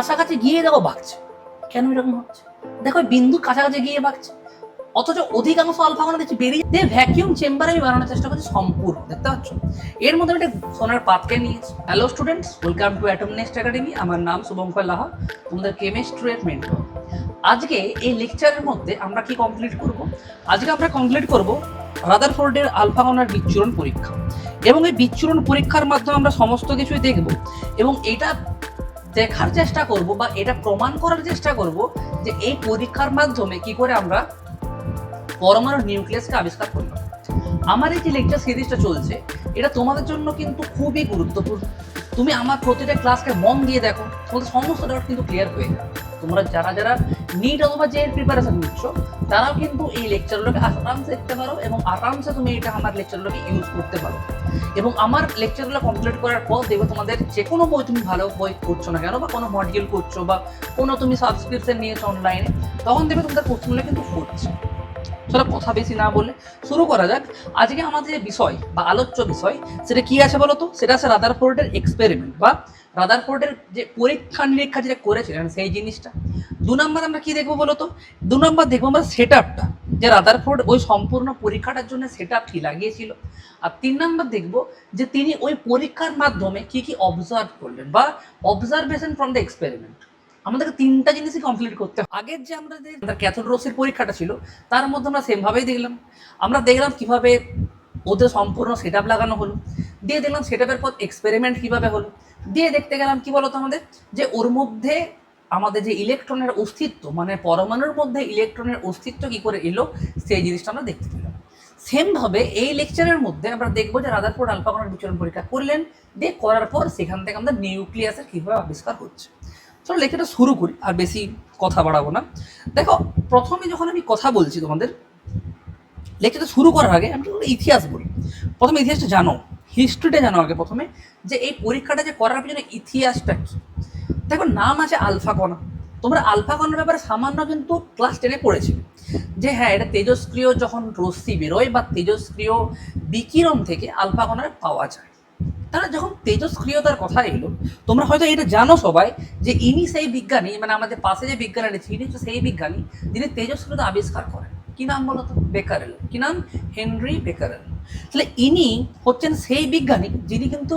কাছাকাছি গিয়ে দেখো ভাগছে। কেন এরকম হচ্ছে? দেখো বিন্দুর কাছাকাছি গিয়ে ভাগছে, অথচ অধিকাংশ আলফা কণা দেখছি বেরিয়ে দিয়ে ভ্যাকিউম চেম্বারে আমি বানানোর চেষ্টা করছি সম্পূর্ণ। দেখতে পাচ্ছ এর মধ্যে একটা সোনার পাতকে নিয়েছি। Hello students, welcome to atom next academy. আমার নাম শুভঙ্কর লাহা, তোমাদের কেমিস্ট্রির মেন্টর। আজকে এই লেকচারের মধ্যে আমরা কি কমপ্লিট করব? আজকে আমরা কমপ্লিট করব রাদারফোর্ডের আলফা কণার বিচ্ছুরণ পরীক্ষা, এবং এই বিচ্ছুরণ পরীক্ষার মাধ্যমে আমরা সমস্ত কিছুই দেখব এবং এটা দেখার চেষ্টা করব বা এটা প্রমাণ করার চেষ্টা করব যে এই পরীক্ষার মাধ্যমে কি করে আমরা পরমাণুর নিউক্লিয়াসকে আবিষ্কার করলাম। আমার এই যে লেকচার সিরিজটা চলছে এটা তোমাদের জন্য কিন্তু খুবই গুরুত্বপূর্ণ। তুমি আমার প্রতিটা ক্লাসকে মন দিয়ে দেখো, তোমাদের সমস্ত ডাউট কিন্তু ক্লিয়ার হয়ে যাবে। তোমরা যারা যারা নিট অথবা জে এর প্রিপারেশন নিচ্ছ তারাও কিন্তু এই লেকচারগুলোকে আরামসে দেখতে পারো এবং আরামসে তুমি এটা আমার লেকচারগুলোকে ইউজ করতে পারো। এবং আমার লেকচারগুলো কমপ্লিট করার পর দেখবে তোমাদের যে কোনো বই তুমি ভালো বই করছো না কেন, বা কোনো মডিউল করছো বা কোনো তুমি সাবস্ক্রিপশন নিয়েছো অনলাইনে, তখন দেখবে তোমাদের কোশ্চেনগুলো কিন্তু হচ্ছে। চলো কথা বেশি না বলে শুরু করা যাক। আজকে আমাদের যে বিষয় বা আলোচ্য বিষয় সেটা কি আছে বলো তো? সেটা আছে রাদারফোর্ডের এক্সপেরিমেন্ট বা রাদারফোর্ডের যে পরীক্ষা নিরীক্ষা যেটা করেছিলেন সেই জিনিসটা। 2 নম্বর আমরা কি দেখবো বলো তো? 2 নম্বর দেখবো আমরা সেট আপটা, যে রাদারফোর্ড ওই সম্পূর্ণ পরীক্ষাটার জন্য সেট আপ কি লাগিয়েছিল। আর 3 নম্বর দেখবো যে তিনি ওই পরীক্ষার মাধ্যমে কি কি অবজার্ভ করলেন বা অবজারভেশন ফ্রম দ্য এক্সপেরিমেন্ট। আমাদেরকে 3টা জিনিসই কমপ্লিট করতে হবে। আগের যে আমাদের ক্যাথোড রশ্মির পরীক্ষাটা ছিল তার মধ্যে আমরা সেমভাবেই দেখলাম। আমরা দেখলাম কিভাবে ওদের সম্পূর্ণ সেট আপ লাগানো হলো, দিয়ে দেখলাম সেট আপের পর এক্সপেরিমেন্ট কিভাবে হলো, দিয়ে দেখতে গেলাম কি বলতো আমাদের যে ওর মধ্যে আমাদের যে ইলেকট্রনের অস্তিত্ব, মানে পরমাণুর মধ্যে ইলেকট্রনের অস্তিত্ব কি করে এলো সেই জিনিসটা আমরা দেখতে পেলাম। সেমভাবে এই লেকচারের মধ্যে আমরা দেখবো যে রাদারফোর্ড আলফা কণার বিচরণ পরীক্ষা করলেন, দিয়ে করার পর সেখান থেকে আমাদের নিউক্লিয়াসের কীভাবে আবিষ্কার হচ্ছে। চলো লেখাটা শুরু করি, আর বেশি কথা বাড়াবো না। দেখো প্রথমে যখন আমি কথা বলছি তোমাদের লেকচারটা শুরু করার আগে আমি ইতিহাস বলি। প্রথমে ইতিহাসটা জানো, হিস্ট্রিটা জানো আগে প্রথমে, যে এই পরীক্ষাটা যে করার পিছনে ইতিহাসটা কি। দেখো নাম আছে আলফা কণা, তোমরা আলফা কণার ব্যাপারে সামান্য কিন্তু ক্লাস 10-এ পড়েছিলে যে হ্যাঁ এটা তেজস্ক্রিয় যখন রশ্মি বেরোয় বা তেজস্ক্রিয় বিকিরণ থেকে আলফা কণা পাওয়া যায়। তারা যখন তেজস্ক্রিয়তার কথা এলো তোমরা হয়তো এটা জানো সবাই যে ইনি সেই বিজ্ঞানী, মানে আমাদের পাশে যে বিজ্ঞানী আছে ইনি হচ্ছে সেই বিজ্ঞানী যিনি তেজস্ক্রিয়তা আবিষ্কার করেন। কি নাম বলো তো? বেকারেল। কি নাম? Henry Becquerel. তাহলে ইনি হচ্ছেন সেই বিজ্ঞানী যিনি কিন্তু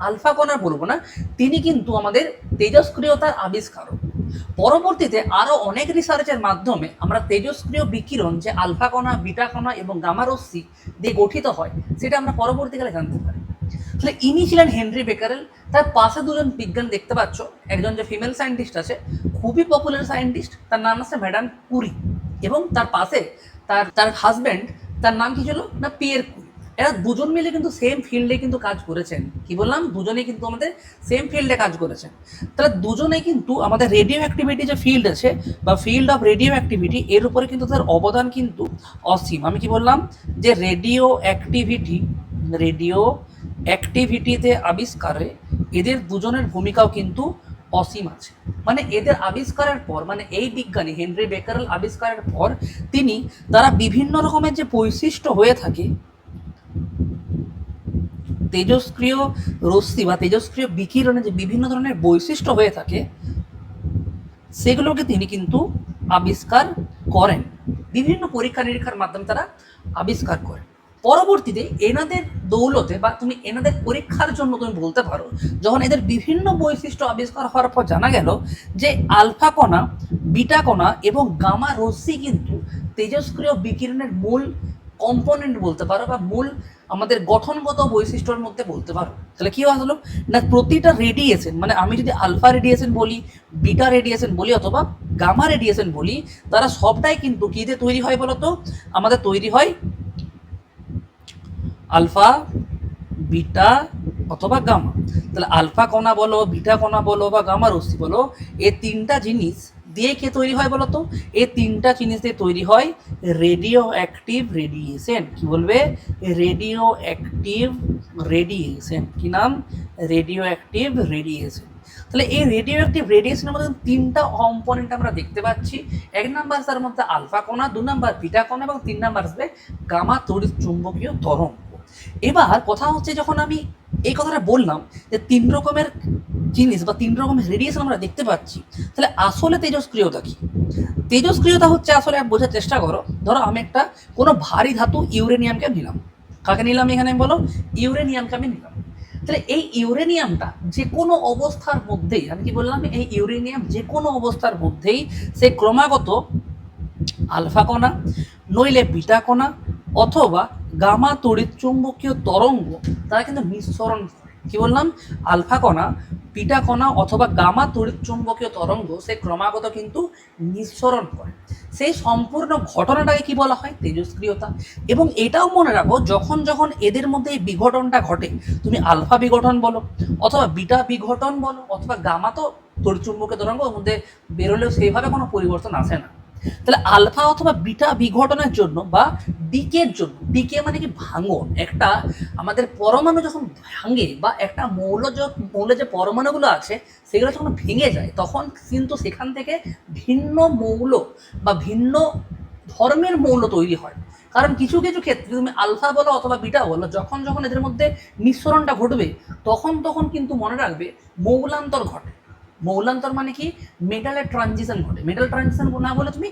আলফা কণা বলবো না, তিনি কিন্তু আমাদের তেজস্ক্রিয়তার আবিষ্কারক। পরবর্তীতে আরো অনেক রিসার্চের মাধ্যমে আমরা তেজস্ক্রিয় বিকিরণ যে আলফা কণা, বিটা কণা এবং গামা রশ্মি দিয়ে গঠিত হয় সেটা আমরা পরবর্তীকালে জানতে পারি। তাহলে ইনি ছিলেন হেনরি বেকারেল। তার পাশে দুজন বিজ্ঞানী দেখতে পাচ্ছ, একজন যে ফিমেল সায়েন্টিস্ট আছে খুবই পপুলার সায়েন্টিস্ট, তার নাম আছে ম্যাডাম কুরি, এবং তার পাশে তার তার হাজব্যান্ড, তার নাম কি ছিল না পিয়ের কুরি। এরা দুজন মিলে কিন্তু সেম ফিল্ডে কিন্তু কাজ করেছেন। কি বললাম? দুজনেই কিন্তু আমাদের সেম ফিল্ডে কাজ করেছেন। তাহলে দুজনেই কিন্তু আমাদের রেডিও অ্যাক্টিভিটি যে ফিল্ড আছে বা ফিল্ড অফ রেডিও অ্যাক্টিভিটি, এর উপরে কিন্তু তার অবদান কিন্তু অসীম। আমি কি বললাম? যে রেডিও অ্যাক্টিভিটিতে আবিষ্কারে এদের দুজনের ভূমিকাও কিন্তু অসীম আছে। মানে এদের আবিষ্কারের পর, মানে এই বিজ্ঞানী হেনরি বেকারেল আবিষ্কারের পর তিনি তারা বিভিন্ন রকমের যে বৈশিষ্ট্য হয়ে থাকে তেজস্ক্রিয় রশ্মি বা তেজস্ক্রিয় বিকিরণে যে বিভিন্ন ধরনের বৈশিষ্ট্য হয়ে থাকে সেগুলোকে তিনি কিন্তু আবিষ্কার করেন। বিভিন্ন পরীক্ষা নিরীক্ষার মাধ্যমে তারা আবিষ্কার করেন। পরবর্তীতে এনাদের দৌলতে বা তুমি এনাদের পরীক্ষার জন্য তুমি বলতে পারো, যখন এদের বিভিন্ন বৈশিষ্ট্য আবিষ্কার হওয়ার পর জানা গেল যে আলফা কণা, বিটা কণা এবং গামা রশ্মি কিন্তু তেজস্ক্রিয় বিকিরণের মূল কম্পোনেন্ট বলতে পারো বা মূল আমাদের গঠনগত বৈশিষ্ট্যের মধ্যে বলতে পারো। তাহলে কি হলো না, প্রতিটা রেডিয়েশন, মানে আমি যদি আলফা রেডিয়েশন বলি, বিটা রেডিয়েশন বলি অথবা গামা রেডিয়েশন বলি, তারা সবটাই কিন্তু কি দিয়ে তৈরি হয় বলতো? আমাদের তৈরি হয় আলফা, বিটা অথবা গামা। তাহলে আলফা কণা বলো, বিটা কণা বলো বা গামা রশ্মি বলো, এই 3টা জিনিস দিয়ে কে তৈরি হয় বলতো? এই 3টা জিনিস দিয়ে তৈরি হয় রেডিও অ্যাক্টিভ রেডিয়েশন। কি বলবে? Radio active radiation. কি নাম? Radio active radiation. তাহলে এই রেডিও অ্যাক্টিভ রেডিয়েশনের মধ্যে 3টা কম্পোনেন্ট আমরা দেখতে পাচ্ছি। 1 নাম্বার তার মধ্যে আলফা কণা, 2 নাম্বার বিটা কণা এবং 3 নাম্বার আসবে গামা তড়িৎ চুম্বকীয় তরঙ্গ। এবার কথা হচ্ছে, যখন আমি এই কথাটা বললাম যে 3 রকমের জিনিস বা 3 রকমের রেডিয়েশন আমরা দেখতে পাচ্ছি, তাহলে আসলে তেজস্ক্রিয়তা কি? তেজস্ক্রিয়তা হচ্ছে আসলে বোঝার চেষ্টা করো। ধরো আমি একটা কোনো ভারী ধাতু ইউরেনিয়ামকে নিলাম। কাকে নিলাম এখানে বলো? ইউরেনিয়ামকে আমি নিলাম। তাহলে এই ইউরেনিয়ামটা যে কোনো অবস্থার মধ্যেই, আমি কি বললাম, এই ইউরেনিয়াম যে কোনো অবস্থার মধ্যেই সে ক্রমাগত আলফা কণা, নইলে বিটা কণা অথবা গামা তড়িৎচুম্বকীয় তরঙ্গ তারা কিন্তু নিঃসরণ করে। কি বললাম? আলফা কণা, বিটা কণা অথবা গামা তড়িৎচুম্বকীয় তরঙ্গ সে ক্রমাগত কিন্তু নিঃসরণ করে। সেই সম্পূর্ণ ঘটনাটাকে কি বলা হয়? তেজস্ক্রিয়তা। এবং এটাও মনে রাখো, যখন যখন এদের মধ্যে এই বিঘটনটা ঘটে, তুমি আলফা বিঘটন বলো অথবা বিটা বিঘটন বলো অথবা গামা, তো তড়িৎচুম্বকীয় তরঙ্গ ওর মধ্যে বেরোলেও সেইভাবে কোনো পরিবর্তন আসে না। তাহলে আলফা অথবা বিটা বিঘটনের জন্য বা ডিকের জন্য, ডিকে মানে কি? ভাঙন। একটা আমাদের পরমাণু যখন ভাঙে বা একটা মৌলে যে পরমাণুগুলো আছে সেগুলো যখন ভেঙে যায়, তখন কিন্তু সেখান থেকে ভিন্ন মৌল বা ভিন্ন ধর্মের মৌল তৈরি হয়। কারণ কিছু কিছু ক্ষেত্রে তুমি আলফা বলো অথবা বিটা বলো, যখন যখন এদের মধ্যে নিঃসরণটা ঘটবে তখন তখন কিন্তু মনে রাখবে মৌলান্তর ঘটে। মৌলান্তর মানে কি? মেটালের ট্রানজিশন ঘটে। মেটাল ট্রানজিশন না বলে তুমি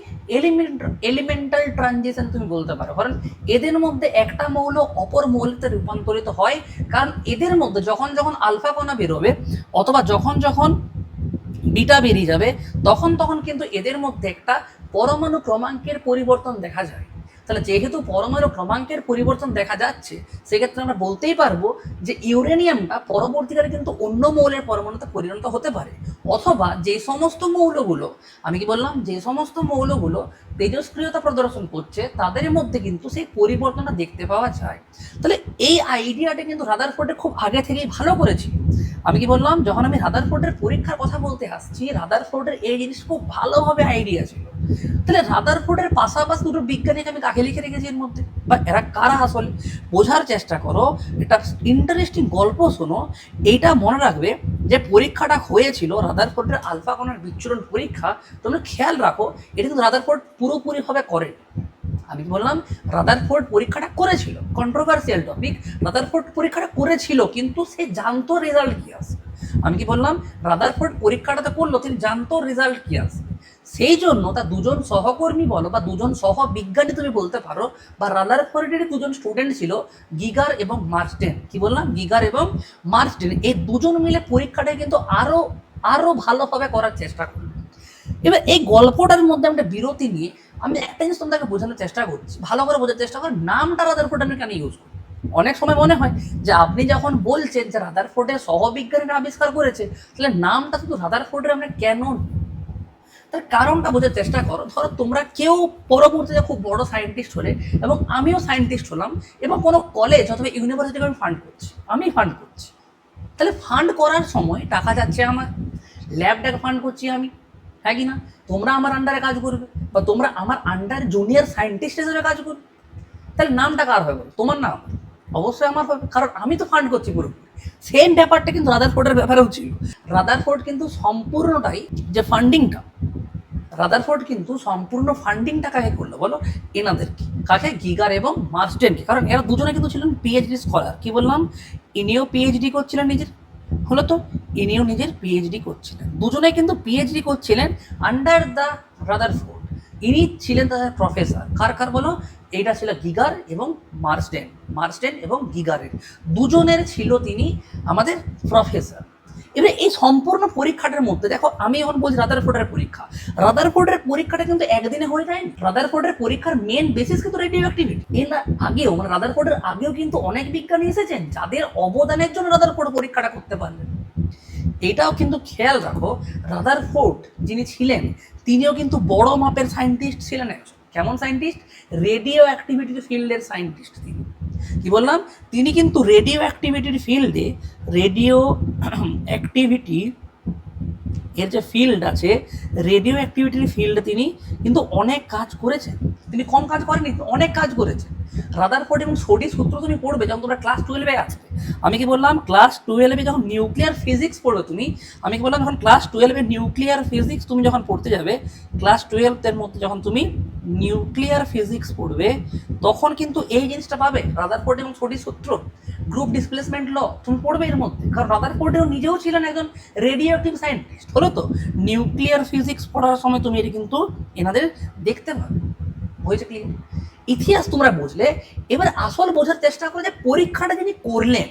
এলিমেন্টাল ট্রানজিশন তুমি বলতে পারো। কারণ এদের মধ্যে একটা মৌল অপর মৌলতে রূপান্তরিত হয়। কারণ এদের মধ্যে যখন যখন আলফা কণা বেরোবে অথবা যখন যখন বিটা বেরিয়ে যাবে, তখন তখন কিন্তু এদের মধ্যে একটা পরমাণু ক্রমাঙ্কের পরিবর্তন দেখা যায়। তাহলে যেহেতু পরমাণু ক্রমাঙ্কের পরিবর্তন দেখা যাচ্ছে, সেক্ষেত্রে আমরা বলতেই পারবো যে ইউরেনিয়ামটা পরবর্তীকালে কিন্তু অন্য মৌলের পরমাণুতে পরিণত হতে পারে। অথবা যে সমস্ত মৌলগুলো, আমি কি বললাম, যে সমস্ত মৌলগুলো তেজস্ক্রিয়তা প্রদর্শন করছে তাদের মধ্যে কিন্তু সেই পরিবর্তনটা দেখতে পাওয়া যায়। তাহলে এই আইডিয়াটা কিন্তু রাদারফোর্ডে খুব আগে থেকেই ভালো করেছি। আমি কি বললাম, যখন আমি রাদারফোর্ডের পরীক্ষার কথা বলতে আসছি, রাদারফোর্ডের এই জিনিস খুব ভালোভাবে আইডিয়া ছিল। তাহলে রাদারফোর্ডের পাশাপাশি দুটো বিজ্ঞানীকে আমি কাকে লিখে রেখেছি এর মধ্যে, বা এরা কারা আসলে বোঝার চেষ্টা করো। এটা ইন্টারেস্টিং গল্প শোনো। এইটা মনে রাখবে যে পরীক্ষাটা হয়েছিল রাদারফোর্ডের আলফা কণার বিচ্ছুরণ পরীক্ষা। তোমরা খেয়াল রাখো, এটা কিন্তু রাদারফোর্ড পুরোপুরিভাবে করে। আমি বললাম রাদারফোর্ড পরীক্ষাটা করেছিল, কন্ট্রোভার্সিয়াল টপিক। রাদারফোর্ড পরীক্ষাটা করেছিল কিন্তু সে জানতো রেজাল্ট কি আসবে। আমি কি বললাম, রাদারফোর্ড পরীক্ষাটাতে করলো, তিনি জানতো রেজাল্ট কি আসবে। সেই জন্য তার দুজন সহকর্মী বলো বা দুজন সহ বিজ্ঞানী তুমি বলতে পারো, বা রাদারফোর্ডের দুজন স্টুডেন্ট ছিল, গিগার এবং মার্স্টেন। কি বললাম? গিগার এবং মার্স্টেন। এই দুজন মিলে পরীক্ষাটা কিন্তু আরো আরো ভালোভাবে করার চেষ্টা করলো। এবার এই গল্পটার মধ্যে আমরা বিরতি নিয়ে আমি একটা জিনিস তোমাদেরকে বোঝানোর চেষ্টা করছি, ভালো করে বোঝার চেষ্টা কর, নামটা রাদারফোর্ড আমি কেন ইউজ করি। অনেক সময় মনে হয় যে আপনি যখন বলছেন যে রাদারফোর্ডের সহবিজ্ঞানীরা আবিষ্কার করেছে, তাহলে নামটা শুধু রাদারফোর্ডের আমরা কেন? তার কারণটা বোঝার চেষ্টা করো। ধরো তোমরা কেউ পরবর্তীতে খুব বড় সায়েন্টিস্ট হলে, এবং আমিও সায়েন্টিস্ট হলাম, এবং কোনো কলেজ অথবা ইউনিভার্সিটিকে আমি ফান্ড করছি, তাহলে ফান্ড করার সময় টাকা যাচ্ছে আমার, ল্যাবটাকে ফান্ড করছি আমি, হ্যাঁ কি না? তোমরা আমার আন্ডারে কাজ করবে বা তোমরা আমার আন্ডার জুনিয়র সায়েন্টিস্ট হিসেবে কাজ করবে। তাহলে নামটা কার হবে? তোমার নাম অবশ্যই আমার হবে, কারণ আমি তো ফান্ড করছি পুরোপুরি। সেম ব্যাপারটা কিন্তু রাদারফোর্ডের ব্যাপারেও ছিল। রাদারফোর্ড কিন্তু সম্পূর্ণটাই যে ফান্ডিংটা, রাদারফোর্ড কিন্তু সম্পূর্ণ ফান্ডিংটা কাকে করলো বলো? এনাদেরকে। কাকে? গিগার এবং মার্স্টেনকে। কারণ এরা দুজনে কিন্তু ছিলেন পিএইচডি স্কলার। কি বললাম? ইনিও পিএইচডি করছিলেন নিজের, হলো তো, ইনিও নিজের পিএইচডি করছিলেন। দুজনে কিন্তু পিএইচডি করছিলেন আন্ডার দ্য রাদারফোর্ড। ইনি ছিলেন তাদের প্রফেসর। কার বলো? এইটা ছিল গিগার এবং মার্স্টেন এবং গিগারের দুজনের ছিল তিনি আমাদের প্রফেসর। এবার এই সম্পূর্ণ পরীক্ষাটার মধ্যে দেখো, আমি এখন বলছি রাদারফোর্ডের পরীক্ষাটা কিন্তু একদিনে হয়ে যায়নি। রাদারফোর্ডের পরীক্ষার মেন বেসিস কিন্তু রেডিও অ্যাক্টিভিটি। এর আগেও মানে রাদারফোর্ডের আগেও কিন্তু অনেক বিজ্ঞানী এসেছেন যাদের অবদানের জন্য রাদারফোর্ড পরীক্ষাটা করতে পারলেন। এটাও কিন্তু খেয়াল রাখো, রাদারফোর্ড যিনি ছিলেন তিনিও কিন্তু বড় মাপের সায়েন্টিস্ট ছিলেন একজন। কেমন সায়েন্টিস্ট? রেডিও অ্যাক্টিভিটির ফিল্ডের সায়েন্টিস্ট তিনি। কি বললাম? তিনি কিন্তু রেডিও অ্যাক্টিভিটির ফিল্ডে, রেডিও অ্যাক্টিভিটি এর যে ফিল্ড আছে, রেডিও অ্যাক্টিভিটির ফিল্ডে তিনি কিন্তু অনেক কাজ করেছেন। তিনি কম কাজ করেননি, অনেক কাজ করেছেন। রাদারফোর্ড এবং সোডি সূত্র তুমি পড়বে যখন তোমরা ক্লাস 12-এ আসবে। আমি কি বললাম, ক্লাস 12-এ যখন নিউক্লিয়ার ফিজিক্স পড়বে তুমি, আমি কি বললাম যখন ক্লাস 12-এ নিউক্লিয়ার ফিজিক্স তুমি যখন পড়তে যাবে, ক্লাস 12-এর মধ্যে যখন তুমি নিউক্লিয়ার ফিজিক্স পড়বে, তখন কিন্তু এই জিনিসটা পাবে, রাদারফোর্ড এবং সোডি সূত্র, গ্রুপ ডিসপ্লেসমেন্ট ল তুমি পড়বে এর মধ্যে। কারণ রাদারফোর্ডেও নিজেও ছিলেন একজন রেডিও অ্যাক্টিভ সায়েন্টিস্ট, হলো তো নিউক্লিয়ার ফিজিক্স পড়ার সময় তুমি এটি কিন্তু এনাদের দেখতে পাবে। হয়েছে কি, ইতিহাস তোমরা বুঝলে, এবার আসল বোঝার চেষ্টা করো যে পরীক্ষাটা যিনি করলেন,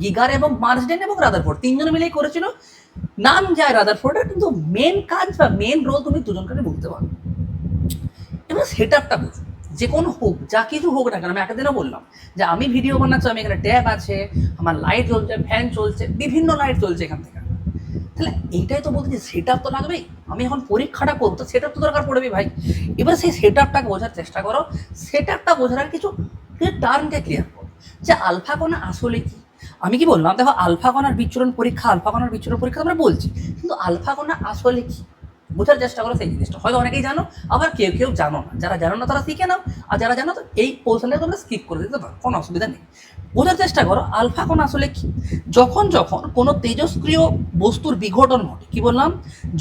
গিগার এবং মার্সডেন এবং রাদারফোর্ড তিনজনে মিলেই করেছিল। নাম যায় রাদারফোর্ডের, কিন্তু মেন কাজ বা মেন রোল তুমি দুজনকে বুঝতে পারো। এবার সেট আপটা বুঝো, যে কোনো হোক, যা কিছু হোক না কেন। আমি একদিনও বললাম যে আমি ভিডিও বানাচ্ছি, আমি এখানে ট্যাব আছে, আমার লাইট জ্বলছে, ফ্যান চলছে, বিভিন্ন লাইট চলছে এখান থেকে। তাহলে এইটাই তো বলতে, যে সেট আপ তো লাগবেই। আমি এখন পরীক্ষাটা করবো, তো সেট আপ তো দরকার পড়বে ভাই। এবার সেই সেট আপটাকে বোঝার চেষ্টা করো। সেট আপটা বোঝার কিছু টার্মকে ক্লিয়ার করো, যে আলফা কণা আসলে কি। আমি কি বললাম, দেখো আলফা কণার বিচ্ছুরণ পরীক্ষা, আলফা কণার বিচ্ছুরণ পরীক্ষা আমরা বলছি, কিন্তু আলফা কণা আসলে কি বোঝার চেষ্টা করো। সেই জিনিসটা হয়তো অনেকেই জানো, আবার কেউ কেউ জানো না। যারা জানো না তারা শিখে নাও, আর যারা জানো তো এই কৌশলটা তোমরা স্কিপ করে দিতে পারো, কোনো অসুবিধা নেই। বোঝার চেষ্টা করো আলফা কণা আসলে কি। যখন যখন কোনো তেজস্ক্রিয় বস্তুর বিঘটন ঘটে, কি বললাম,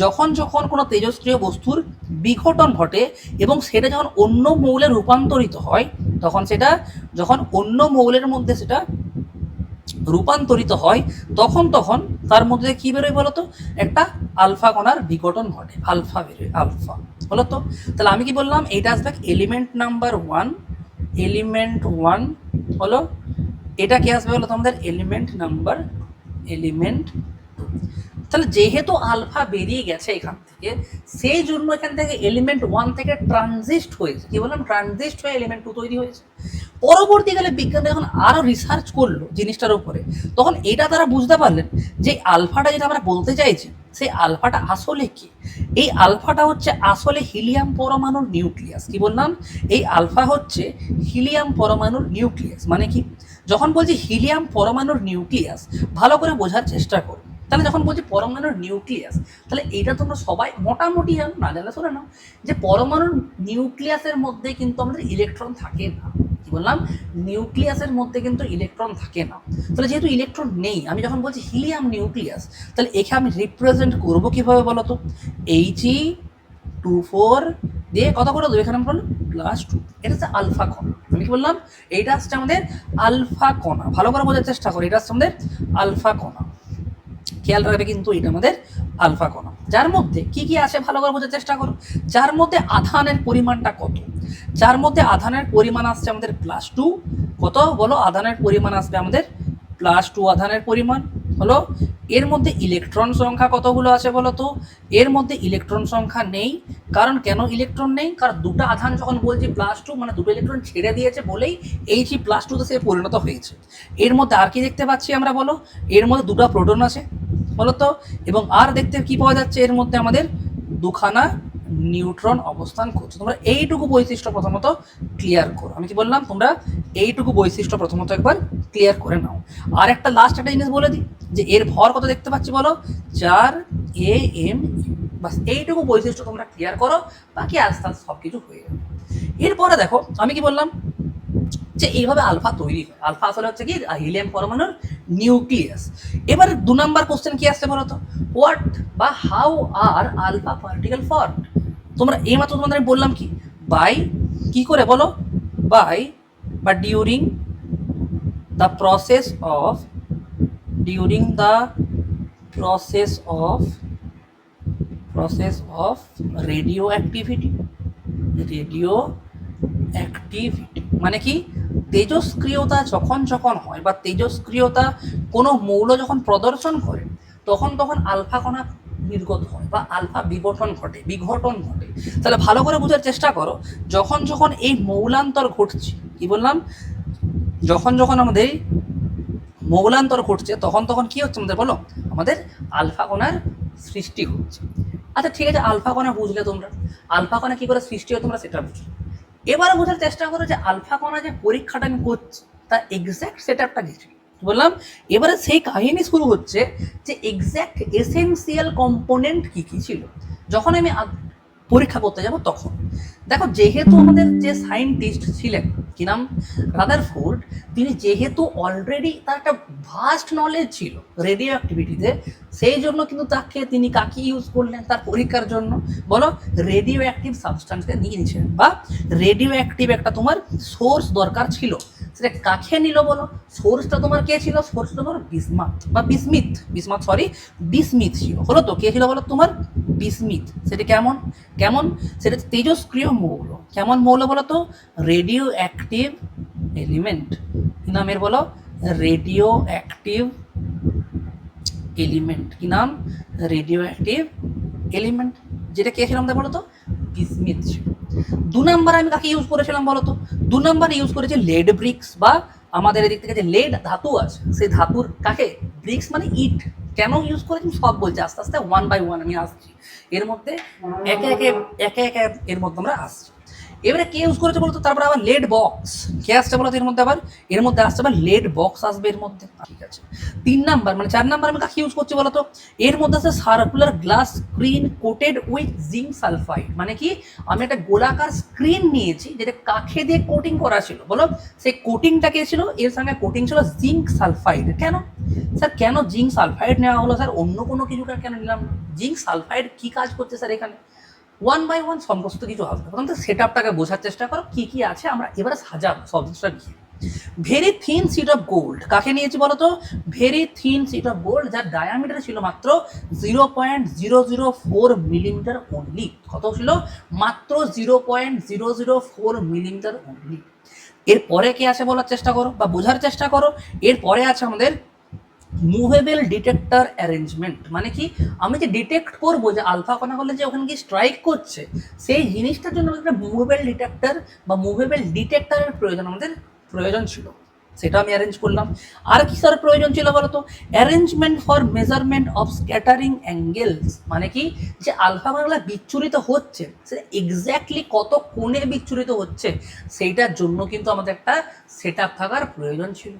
যখন যখন কোনো তেজস্ক্রিয় বস্তুর বিঘটন ঘটে এবং সেটা যখন অন্য মৌলে রূপান্তরিত হয়, তখন সেটা যখন অন্য মৌলের মধ্যে সেটা রূপান্তরিত হয়, তখন তখন তার মধ্যে কি বেরোয় বলতো, একটা আলফা কণার বিঘটন ঘটে, আলফা বেরোয়, আলফা, হলো তো। তাহলে আমি কি বললাম, এইটা আসবে এলিমেন্ট নাম্বার 1, এলিমেন্ট 1 হলো, এটা কি আসবে বলো তোমাদের এলিমেন্ট নাম্বার, এলিমেন্ট। তাহলে যেহেতু আলফা বেরিয়ে গেছে এখান থেকে, সেই জন্য এখান থেকে এলিমেন্ট 1 থেকে ট্রানজিস্ট হয়েছে, কি বললাম, ট্রানজিস্ট হয়ে এলিমেন্ট 2 তৈরি হয়েছে। পরবর্তীকালে বিজ্ঞানী যখন আরো রিসার্চ করলো জিনিসটার উপরে, তখন এটা তারা বুঝতে পারলেন যে আলফাটা যেটা আমরা বলতে চাইছি, সেই আলফাটা আসলে কি। এই আলফাটা হচ্ছে আসলে হিলিয়াম পরমাণুর নিউক্লিয়াস। কি বললাম, এই আলফা হচ্ছে হিলিয়াম পরমাণুর নিউক্লিয়াস। মানে কি, যখন বলছি হিলিয়াম পরমাণুর নিউক্লিয়াস, ভালো করে বোঝার চেষ্টা করো। তাহলে যখন বলছি পরমাণুর নিউক্লিয়াস, তাহলে এইটা তোমরা সবাই মোটামুটি জানো, না জানলে শোনে নাও, যে পরমাণুর নিউক্লিয়াসের মধ্যে কিন্তু আমাদের ইলেকট্রন থাকে না। কি বললাম, নিউক্লিয়াসের মধ্যে কিন্তু ইলেকট্রন থাকে না। তাহলে যেহেতু ইলেকট্রন নেই, আমি যখন বলছি হিলিয়াম নিউক্লিয়াস, তাহলে এখানে আমি রিপ্রেজেন্ট করবো কিভাবে বলো তো, He24 দিয়ে কত করে দেবো, এখানে আমরা বললাম +2, এটা হচ্ছে আলফা কণা। আমি কি বললাম, এইটা হচ্ছে আমাদের আলফা কণা। ভালো করে বোঝার চেষ্টা করি, এটা হচ্ছে আমাদের আলফা কণা, খেয়াল রাখবে কিন্তু এটা আমাদের আলফা কণা। যার মধ্যে কি কি আছে ভালো করে বোঝার চেষ্টা করো। যার মধ্যে আধানের পরিমাণটা কত, যার মধ্যে আধানের পরিমাণ আসছে আমাদের +2, কত বলো, আধানের পরিমাণ আসবে আমাদের +2 আধানের পরিমাণ, হলো। এর মধ্যে ইলেকট্রন সংখ্যা কতগুলো আছে বলো তো, এর মধ্যে ইলেকট্রন সংখ্যা নেই। কারণ কেন ইলেকট্রন নেই, কারণ দুটো আধান যখন বলছি +2, মানে দুটো ইলেকট্রন ছেড়ে দিয়েছে বলেই He+2 সে পরিণত হয়েছে। এর মধ্যে আর কি দেখতে পাচ্ছি আমরা বলো, এর মধ্যে দুটো প্রোটন আছে, বলো তো। এবং আর দেখতে কি পাওয়া যাচ্ছে, এর মধ্যে আমাদের দুখানা নিউট্রন অবস্থান করছে। তোমরা এইটুকু বৈশিষ্ট্য প্রথমত ক্লিয়ার করো। আমি কি বললাম, তোমরা এইটুকু বৈশিষ্ট্য প্রথমত একবার ক্লিয়ার করে নাও। আর একটা লাস্ট একটা জিনিস বলে দিই, যে এর ভর কত দেখতে পাচ্ছি বলো, 4 AMU। বাস এইটুকু বৈশিষ্ট্য তোমরা ক্লিয়ার করো, বাকি আস্তে আস্তে সব কিছু হয়ে যাবে। এরপরে দেখো আমি কি বললাম, যে এইভাবে আলফা তৈরি হয়। আলফা আসলে হচ্ছে কি, হিলিয়াম পরমাণুর নিউক্লিয়াস। এবার 2 নাম্বার কোশ্চেন কি আসছে বলো তো, হোয়াট বা how are alpha particle formed. তোমরা এইমাত্র তোমাদের আমি বললাম কি, বাই, কি করে বলো, বাই বা during the process of, during the process of radio activity, radio activity মানে কি, তেজস্ক্রিয়তা যখন যখন হয়, বা তেজস্ক্রিয়তা কোনো মৌল যখন প্রদর্শন করে, তখন তখন আলফা কণা নির্গত হয় বা আলফা বিঘটন ঘটে। তাহলে ভালো করে বোঝার চেষ্টা করো, যখন যখন এই মৌলান্তর ঘটছে, কি বললাম, যখন যখন আমাদের মৌলান্তর ঘটছে, তখন তখন কি হচ্ছে আমাদের বলো, আমাদের আলফা কণার সৃষ্টি হচ্ছে। আচ্ছা ঠিক আছে, আলফা কণা বুঝলে তোমরা, আলফা কণা কি করে সৃষ্টি হয় তোমরা সেটা বুঝলে। এবারে বোঝার চেষ্টা করো যে আলফা কণা যে পরীক্ষাটা আমি করছি, তার এক্স্যাক্ট সেট আপটা কি ছিল বললাম। এবারে সেই কাহিনী শুরু হচ্ছে, যে এক্স্যাক্ট এসেনশিয়াল কম্পোনেন্ট কি কি ছিল যখন আমি পরীক্ষা করতে যাব তখন। দেখো যেহেতু আমাদের যে সায়েন্টিস্ট ছিলেন, কি নাম, রাদারফোর্ড, তিনি যেহেতু অলরেডি তার একটা ভাস্ট নলেজ ছিল রেডিও অ্যাক্টিভিটিতে, সেই জন্য কিন্তু তিনি কাকে ইউজ করলেন তার পরীক্ষার জন্য, বলো, রেডিও অ্যাক্টিভ সাবস্টান্সকে নিয়ে নিয়েছিলেন, বা রেডিও অ্যাক্টিভ একটা তোমার সোর্স দরকার ছিল, সেটা কাকে নিল বলো? সোর্সটা তোমার কে ছিল? সোর্স তোমার বিসমিথ ছিল, হলো তো? কে ছিল বলো? তোমার বিসমিথ। সেটা কেমন কেমন সেটা তেজস্ক্রিয় মৌল। কেমন মৌল বলো তো? Radio active element. কি নামের বলো? Radio active element. কি নাম? Radio active element. যেটা কে ছিল আমাদের বলো তো? বিসমিথ ছিল। 2 নম্বরে আমি কাকে ইউজ করেছিলাম বলো তো? 2 নম্বরে ইউজ করেছি লেড ব্রিক্স, বা আমাদের এদিক থেকে যে লেড ধাতু আছে সেই ধাতুর কাকে? ব্রিক্স মানে ইট। কেন ইউজ করেছি সব বলছি, আস্তে আস্তে 1 by 1 আমি আসছি এর মধ্যে, একে একে এর মধ্যে আমরা আসছি। এবারে কে ইউজ করেছে বলতো? তারপরে আবার লেড বক্স। কে আসছে বলতো এর মধ্যে? এর মধ্যে আসছে আবার লেড বক্স আসবে এর মধ্যে। ঠিক আছে, 3 নাম্বার মানে 4 নাম্বার আমি কাকে ইউজ করছি বলতো? এর মধ্যে আছে circular glass screen coated with zinc sulphide. মানে কি, আমি একটা গোলাকার স্ক্রিন নিয়েছি যেটা কাকে দিয়ে কোটিং করা ছিল বলো? সেই কোটিংটা কে ছিল? এর সঙ্গে কোটিং ছিল জিঙ্ক সালফাইড। কেন স্যার, কেন জিঙ্ক সালফাইড নেওয়া হলো স্যার? অন্য কোনো কিছুটা কেন নিলাম? জিঙ্ক সালফাইড কি কাজ করছে স্যার এখানে? 1 by 1 সমস্ত কিছু আসবে। প্রথমত সেট আপটাকে বোঝার চেষ্টা করো কি কি আছে, আমরা এবারে সাজাবো সব জিনিসটা নিয়ে। Very thin sheet of gold. কাকে নিয়েছি বলো তো? Very thin sheet of gold, যার ডায়ামিটার ছিল মাত্র 0.004 মিলিমিটার অনলি। কত ছিল? মাত্র 0.004 মিলিমিটার অনলি। এরপরে কি আছে বলার চেষ্টা করো বা বোঝার চেষ্টা করো। এরপরে আছে আমাদের মুভেবল ডিটেক্টর অ্যারেঞ্জমেন্ট। মানে কি, আমি যে ডিটেক্ট করবো যে আলফা কণা করলে যে ওখানে গিয়ে স্ট্রাইক করছে, সেই জিনিসটার জন্য একটা মুভেবল ডিটেক্টর বা মুভেবল ডিটেক্টরের প্রয়োজন ছিল, সেটা আমি অ্যারেঞ্জ করলাম। আর কি স্যার প্রয়োজন ছিল বলতো? Arrangement for measurement of scattering angles. মানে কি, যে আলফা কণাগুলো বিচ্ছুরিত হচ্ছে সেটা এক্স্যাক্টলি কত কোণে বিচ্ছুরিত হচ্ছে, সেইটার জন্য কিন্তু আমাদের একটা সেট আপ থাকার প্রয়োজন ছিল।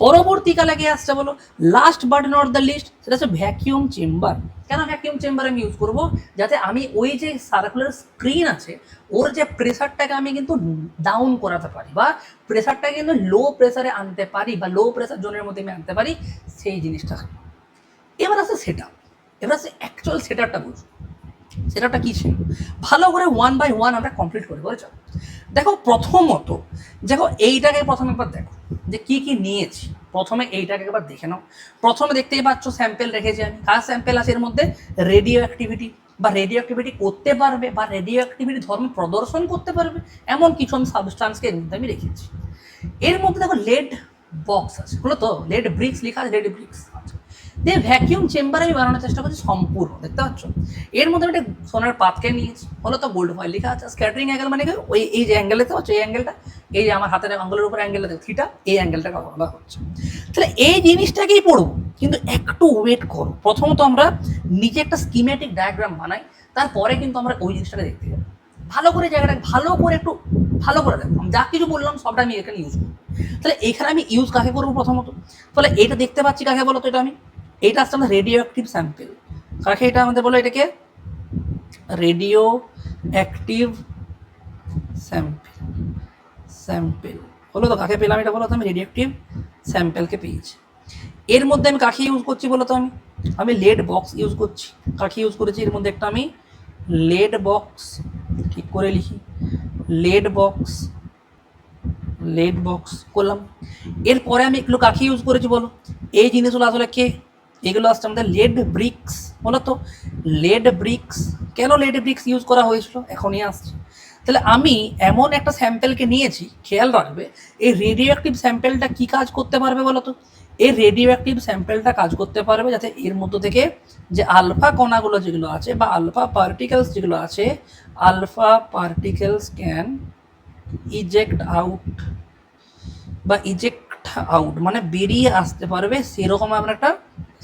পরবর্তীকালে গিয়ে আসছে বলো, last but not the least, সেটা হচ্ছে ভ্যাকিউম চেম্বার। কেন ভ্যাকিউম চেম্বার আমি ইউজ করবো? যাতে আমি ওই যে সার্কুলার স্ক্রিন আছে ওর যে প্রেসারটাকে আমি কিন্তু ডাউন করাতে পারি, বা প্রেসারটাকে কিন্তু লো প্রেসারে আনতে পারি, বা লো প্রেসার জোনের মধ্যে আমি আনতে পারি, সেই জিনিসটা। এবার আছে সেট আপ। এবার আছে অ্যাকচুয়াল সেট আপটা বুঝবো। সেট আপটা কী ছিল ভালো করে 1 by 1 আমরা কমপ্লিট করে চলো। দেখো প্রথমত, দেখো এইটাকে প্রথমে একবার দেখো যে কি কি নিয়েছি। প্রথমে এইটাকে একবার দেখে নাও। প্রথমে দেখতেই পাচ্ছ স্যাম্পেল রেখেছি আমি। কার স্যাম্পেল আছে এর মধ্যে? রেডিও অ্যাক্টিভিটি, বা রেডিও অ্যাক্টিভিটি করতে পারবে, বা রেডিও অ্যাক্টিভিটি ধর্ম প্রদর্শন করতে পারবে, এমন কিছু আমি সাবস্টান্সকে এর মধ্যে আমি রেখেছি। এর মধ্যে দেখো লেড বক্স আছে, হলো তো? লেড ব্রিক্স লেখা আছে, লেড ব্রিক্স আছে। দিয়ে ভ্যাকিউম চেম্বার আমি বানানোর চেষ্টা করছি সম্পূর্ণ, দেখতে পাচ্ছ? এর মধ্যে একটা সোনার পাতকে নিয়েছি, হলো তো? গোল্ড ফয়েল লেখা আছে। স্ক্যাটারিং অ্যাঙ্গেল মানে ওই এই যে অ্যাঙ্গেল দেখতে পাচ্ছ, এই অ্যাঙ্গেলটা, এই যে আমার হাতের আঙ্গুলের উপর অ্যাঙ্গেলটা দেখো থিটা, এই অ্যাঙ্গেলটাকে বলা হচ্ছে। তাহলে এই জিনিসটাকেই পড়বো, কিন্তু একটু ওয়েট করো। প্রথমত আমরা নিজে একটা স্কিমেটিক ডায়াগ্রাম বানাই, তারপরে কিন্তু আমরা ওই জিনিসটাকে দেখতে যাবো। ভালো করে জায়গাটা ভালো করে একটু ভালো করে দেখো। যা কিছু বললাম সবটা আমি এখানে ইউজ করবো। তাহলে এখানে আমি ইউজ কাকে করবো প্রথমত? তাহলে এটা দেখতে পাচ্ছি কাকে বলো তো? এটা আমি, এইটা আসছে আমাদের রেডিও অ্যাক্টিভ স্যাম্পেল। কাকে এটা আমাদের বলো? এটাকে রেডিও অ্যাক্টিভ স্যাম্পেল হলো তো? কাকে পেলাম এটা বলো তো? আমি রেডিও অ্যাক্টিভ স্যাম্পেলকে পেয়েছি। এর মধ্যে আমি কাকে ইউজ করছি বলো তো? আমি লেড বক্স ইউজ করছি। কাকে ইউজ করেছি এর মধ্যে? একটা আমি লেড বক্স, ঠিক করে লিখি, লেড বক্স করলাম। এরপরে আমি এগুলো কাকে ইউজ করেছি বলো? এই জিনিসগুলো আসলে কে? এগুলো আসছে আমাদের লেড ব্রিক্স, বলো তো? Lead bricks. কেন লেড ব্রিক্স ইউজ করা হয়েছিল এখনই আসছে। তাহলে আমি এমন একটা স্যাম্পেলকে নিয়েছি, খেয়াল রাখবে এই রেডিও অ্যাক্টিভ স্যাম্পেলটা কী কাজ করতে পারবে বলো তো? এই রেডিও অ্যাক্টিভ স্যাম্পেলটা কাজ করতে পারবে যাতে এর মধ্যে থেকে যে আলফা কণাগুলো যেগুলো আছে, বা আলফা পার্টিকেলস যেগুলো আছে, alpha particles can eject out মানে বেরিয়ে আসতে পারবে, সেরকম আমার একটা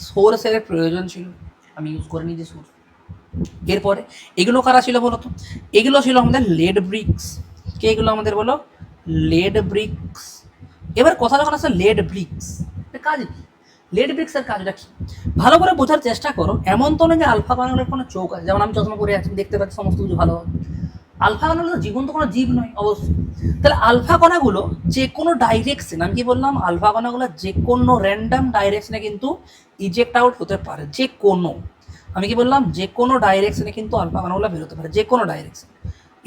সোর্সের প্রয়োজন ছিল, আমি ইউজ করে নিয়েছি সোর্স। এরপরে এগুলো কারা ছিল বলো তো? এগুলো ছিল আমাদের লেড ব্রিক্স। কে এগুলো আমাদের বলো? Lead bricks. এবার কথা যখন আসছে লেড ব্রিক্স, কাজ কি? লেড ব্রিক্সের কাজটা কি ভালো করে বোঝার চেষ্টা করো। এমন তো না যে আলফা কণাগুলোর কোনো চোখ আছে, যেমন আমি চশমা পরে আছি, দেখতে পাচ্ছি সমস্ত কিছু ভালোভাবে। আলফা কণাগুলো তো জীবন্ত কোনো জীব নয় অবশ্যই। তাহলে আলফা কণাগুলো যে কোনো ডাইরেকশন, আমি কি বললাম, আলফা কণাগুলো যে কোনো র্যান্ডাম ডাইরেকশনে কিন্তু ইজেক্ট আউট হতে পারে, যে কোনো, আমি কি বললাম, যে কোনো ডাইরেকশনে কিন্তু আলফা কণাগুলো বেরোতে পারে, যে কোনো direction.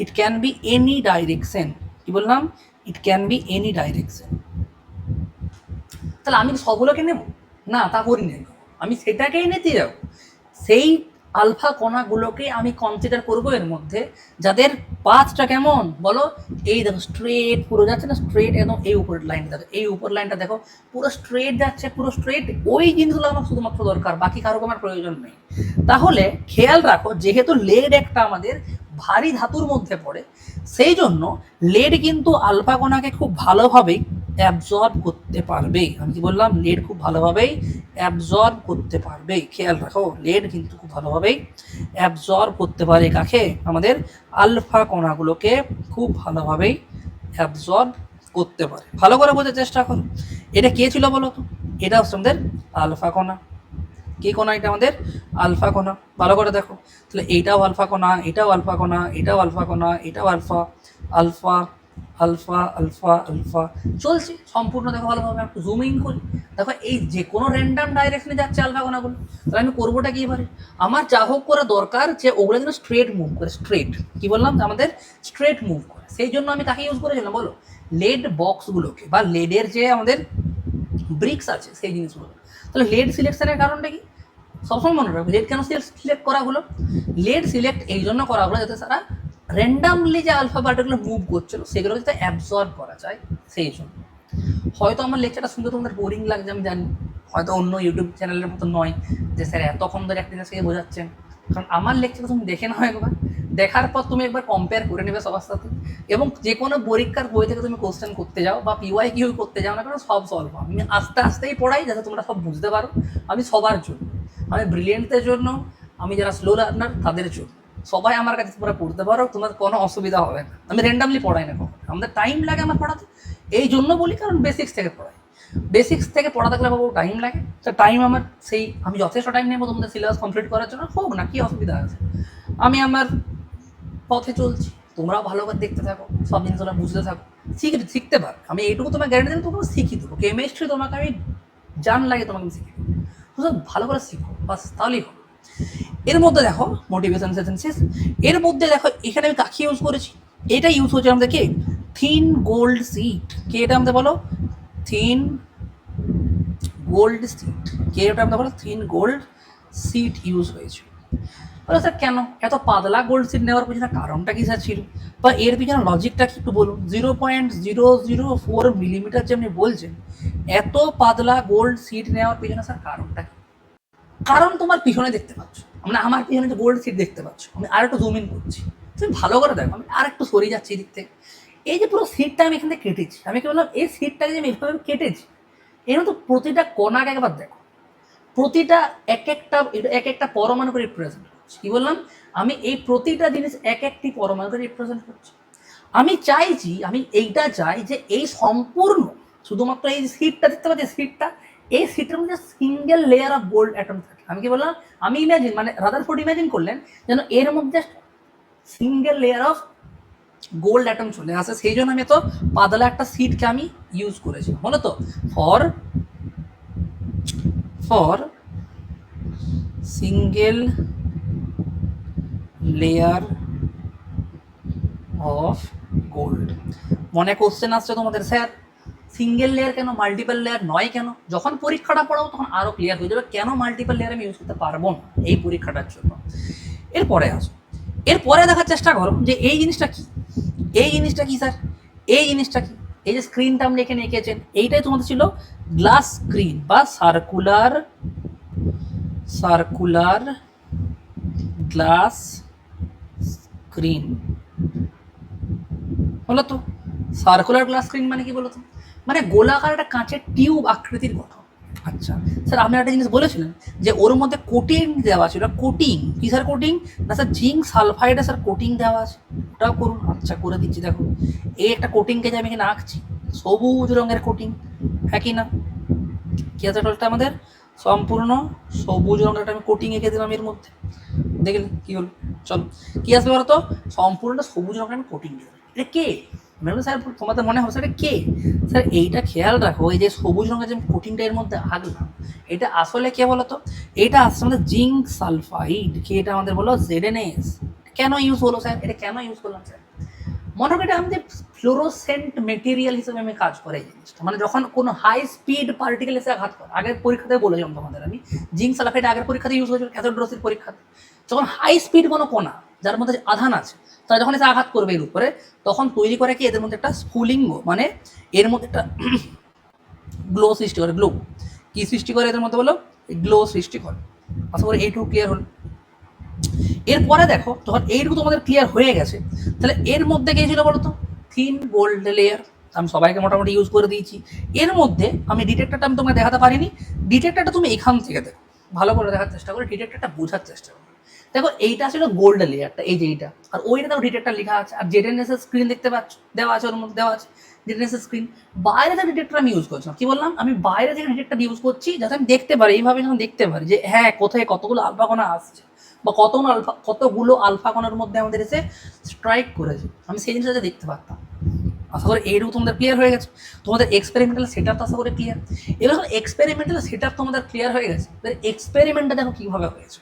It can be any direction, কি বললাম, it can be any direction. তাহলে আমি সবগুলোকে নেব না, তা করি না, আমি সেটাকেই নিতে যাব, সেই আলফা কণাগুলোকে আমি কনসিডার করবো এর মধ্যে যাদের পাথটা কেমন বলো, এই দেখো স্ট্রেট পুরো যাচ্ছে না, স্ট্রেট একদম, এই উপরের লাইনটা দেখো, এই উপর লাইনটা দেখো পুরো স্ট্রেট যাচ্ছে, পুরো স্ট্রেট, ওই জিনিসগুলো আমার শুধুমাত্র দরকার, বাকি কারো আমার প্রয়োজন নেই। তাহলে খেয়াল রাখো, যেহেতু লেড একটা আমাদের ভারী ধাতুর মধ্যে পড়ে, সেই জন্য লেড কিন্তু আলফা কণাকে খুব ভালোভাবেই অ্যাবজর্ব করতে পারবে। আমি কি বললাম, লেড খুব ভালোভাবেই অ্যাবজর্ব করতে পারবে। খেয়াল রাখো, লেড কিন্তু খুব ভালোভাবেই অ্যাবজর্ব করতে পারে কাকে, আমাদের আলফা কণাগুলোকে খুব ভালোভাবেই অ্যাবজর্ব করতে পারে। ভালো করে বোঝার চেষ্টা করো, এটা কে ছিল বলো তো, এটা হচ্ছে আমাদের আলফা কণা। কি কণা এটা, আমাদের আলফা কণা। ভালো করে দেখো, তাহলে এইটাও আলফা কণা, এটাও আলফা কণা, এটাও আলফা কণা, এটাও alpha, alpha alpha alpha alpha চলছে সম্পূর্ণ। দেখো ভালোভাবে একটু জুম ইন করি, দেখো এই যে কোনো র্যান্ডাম ডাইরেকশনে যাচ্ছে আলফা কণাগুলো। তাহলে আমি করবোটা কি এবারে, আমার যা হোক করা দরকার যে ওগুলো যেন স্ট্রেট মুভ করে, স্ট্রেট, কি বললাম, আমাদের স্ট্রেট মুভ করে। সেই জন্য আমি তাকে ইউজ করেছিলাম বলো, লেড বক্সগুলোকে বা লেডের যে আমাদের ব্রিক্স আছে সেই জিনিসগুলো। তাহলে লেড সিলেকশনের কারণটা কি, সবসময় মনে রাখবে, লেড কেন সিলেক্ট করা হলো, লেড সিলেক্ট এই জন্য করা হলো যাতে তারা র্যান্ডামলি যে আলফা পার্টিগুলো মুভ করছিল সেগুলো যাতে অ্যাবজর্ব করা যায়, সেই জন্য। হয়তো আমার লেকচারটা শুনতে তোমাদের বোরিং লাগছে আমি জানি, হয়তো অন্য ইউটিউব চ্যানেলের মতো নয় যে স্যার এতক্ষণ ধরে একটা জিনিসকে বোঝাচ্ছেন, কারণ আমার লেকচারটা তুমি দেখে নাও একবার, দেখার পর তুমি একবার কম্পেয়ার করে নেবে সবার সাথে, এবং যে কোনো পরীক্ষার বই থেকে তুমি কোশ্চেন করতে যাও বা পিওয়াই কিউ করতে যাও না কারণ সব সলভ। আমি আস্তে আস্তেই পড়াই যাতে তোমরা সব বুঝতে পারো, আমি সবার জন্য, আমি ব্রিলিয়েন্টদের জন্য, আমি যারা স্লো লার্নার তাদের জন্য, সবাই আমার কাছে তোমরা পড়তে পারো, তোমার কোনো অসুবিধা হবে না। আমি র্যান্ডামলি পড়াই না কখনো, আমাদের টাইম লাগে আমার পড়াতে, এই জন্য বলি কারণ বেসিক্স থেকে পড়াই, বেসিক্স থেকে পড়া থাকলে বাবু টাইম লাগে, তো টাইম আমার সেই, আমি যথেষ্ট টাইম নেবো তোমাদের সিলেবাস কমপ্লিট করার জন্য, হোক না কি অসুবিধা আছে, আমি আমার পথে চলছি, তোমরাও ভালো করে দেখতে থাকো, সব জিনিস তোমরা বুঝতে থাকো, শিখতে পারো। আমি এইটুকু তোমার গ্যারেন্টি দেবো, তোমাকে শিখিয়ে দেবো, কেমিস্ট্রি তোমাকে আমি জান লাগে তোমাকে আমি শিখিয়ে দেবো, তো ভালো করে শিখো বাস, তাহলেই হবে। এর মধ্যে দেখো মোটিভেশন সেন্টেন্সেস, এর মধ্যে দেখো এখানে আমি কাকে ইউজ করেছি, এটা ইউজ হচ্ছে আমাদের কে, থিন গোল্ড সিট। কে এটা আমাদের বলো, থিন গোল্ড সিট। কে এটা আমাদের বলো, থিন গোল্ড সিট ইউজ হয়েছে। বলো স্যার কেন এত পাতলা গোল্ড সিট নেওয়ার পিছনে কারণটা কি স্যার ছিল, বা এর পিছনে লজিকটা কি একটু বলুন। 0.004 মিলিমিটার যে আপনি বলছেন, এত পাতলা গোল্ড সিট নেওয়ার পিছনে স্যার কারণটা কি, কারণ তোমার পিছনে দেখতে পাচ্ছ, মানে আমার পিছনে যে গোল্ড সিট দেখতে পাচ্ছ, আমি আর একটু জুম ইন করছি, তুমি ভালো করে দেখো, আমি আর একটু সরিয়ে যাচ্ছি এই দিক থেকে, এই যে পুরো সিটটা আমি এখান থেকে কেটেছি, আমি কি বললাম এই সিটটাকে যে আমি এইভাবে কেটেছি, এর মতো প্রতিটা কণাকে একবার দেখো, প্রতিটা এক একটা পরমাণুকে রিপ্রেজেন্ট করছি, কি বললাম, আমি এই প্রতিটা জিনিস এক একটি পরমাণুকে রিপ্রেজেন্ট করছি। আমি চাইছি, আমি এইটা চাই যে এই সম্পূর্ণ শুধুমাত্র এই সিটটা দেখতে পাচ্ছি, সিটটা, এই সিটের মধ্যে single layer of gold atom থাকে। আমি কি বললাম, আমি ইমাজিন, মানে রাদারফোর্ড ইমাজিন করলেন যেন এর মধ্যে single layer of gold atom চলে আসে, সেই জন্য আমি তো পাতলা একটা সিটকে আমি ইউজ করেছি, বলো তো, for single layer of gold. মনে কোশ্চেন আসছে তোমাদের, স্যার সিঙ্গেল লেয়ার কেন, মাল্টিপল লেয়ার নয় কেন? যখন পরীক্ষাটা পড়াবো তখন আরও ক্লিয়ার হয়ে যাবে কেন মাল্টিপল লেয়ার আমি ইউজ করতে পারবো না এই পরীক্ষাটার জন্য। এরপরে আসো, এরপরে দেখার চেষ্টা করো যে এই জিনিসটা কি, এই জিনিসটা কি স্যার, এই জিনিসটা কি, এই যে স্ক্রিনটা আপনি এখানে এঁকেছেন, এইটাই তোমাদের ছিল গ্লাস স্ক্রিন বা সার্কুলার গ্লাস স্ক্রিন, বলো তো সার্কুলার গ্লাস স্ক্রিন মানে কি বলো তো, মানে গোলাকার একটা কাঁচের টিউব আকৃতির গঠন। আচ্ছা স্যার আপনি একটা জিনিস বলেছিলেন যে ওর মধ্যে কোটিং দেওয়া ছিল, কোটিং কি স্যার, কোটিং না স্যার জিঙ্ক সালফাইডে স্যার কোটিং দেওয়া আছে, ওটাও করুন। আচ্ছা করে দিচ্ছি, দেখো এই একটা কোটিংকে যে আমি এখানে আঁকছি, সবুজ রঙের কোটিং, হ্যাঁ কি না, কি আছে টোলটা আমাদের সম্পূর্ণ সবুজ রঙের একটা আমি কোটিং এঁকে দিলাম এর মধ্যে, দেখলেন কি হলো, চলো কি আসবে বলো তো, সম্পূর্ণ সবুজ রঙের কোটিং। এটা কে? ম্যাডাম স্যার তোমাদের মনে হবে এটা কে? স্যার এইটা খেয়াল রাখো, এই যে সবুজ রঙের যে কোটিংটা এর মধ্যে আঁকলাম, এটা আসলে কে বলো তো? এটা আসছে আমাদের জিঙ্ক সালফাইড। কি এটা আমাদের বলো ZNS। কেন ইউজ হলো স্যার? এটা কেন ইউজ করলাম স্যার? মনে করি এটা আমাদের ফ্লোরোসেন্ট মেটেরিয়াল হিসেবে আমি কাজ করে এই জিনিসটা, মানে যখন কোনো হাই স্পিড পার্টিকেল এসে আঘাত করে, আগের পরীক্ষাতে বলেছিলাম তোমাদের আমি, জিঙ্ক সালফাইড আগের পরীক্ষাতে ইউজ হয়েছিল, ক্যাথোড পরীক্ষাতে। যখন হাই স্পিড কোনো কণা যার মধ্যে আধান আছে তারা যখন এসে আঘাত করবে এর উপরে, তখন তৈরি করে কি এদের মধ্যে একটা স্ফুলিঙ্গ, মানে এর মধ্যে একটা গ্লো সৃষ্টি করে। গ্লো কি সৃষ্টি করে এদের মধ্যে বলো? গ্লো সৃষ্টি করে। আশা করি এইটুকু ক্লিয়ার হলো। এরপরে দেখো, যখন এইটুকু তোমাদের ক্লিয়ার হয়ে গেছে, তাহলে এর মধ্যে কে ছিল বলো তো? Thin gold layer. আমি সবাইকে মোটামুটি ইউজ করে দিয়েছি। এর মধ্যে আমি ডিটেক্টরটা আমি তোমাকে দেখাতে পারিনি। ডিটেক্টরটা তুমি এখান থেকে দেখো, ভালো করে দেখার চেষ্টা করো, ডিটেক্টরটা বোঝার চেষ্টা করো। দেখো এইটা ছিল গোল্ড লেয়ারটা, এই যে এইটা, আর ওইটা দেখো ডিটেক্টর লেখা আছে, আর ZNS এর স্ক্রিন দেখতে পাচ্ছ, দেওয়া আছে, ওর মধ্যে দেওয়া আছে ZNS এর স্ক্রিন। বাইরে থেকে ডিটেক্টর আমি ইউজ করছিলাম, কি বললাম? আমি বাইরে থেকে ডিটেক্টর ইউজ করছি যাতে আমি দেখতে পারি, এইভাবে যখন দেখতে পারি যে হ্যাঁ কোথায় কতগুলো আলফা কণা আসছে, বা কতগুলো আলফা কণার মধ্যে আমাদের এসে স্ট্রাইক করেছে, আমি সেই জিনিসটা দেখতে পারতাম। আশা করি এইটুকু তোমাদের ক্লিয়ার হয়ে গেছে। তোমাদের এক্সপেরিমেন্টাল সেট আপ আশা করি ক্লিয়ার। এবার এক্সপেরিমেন্টাল সেট আপ তোমাদের ক্লিয়ার হয়ে গেছে, এবার এক্সপেরিমেন্টটা দেখো কীভাবে হয়েছে।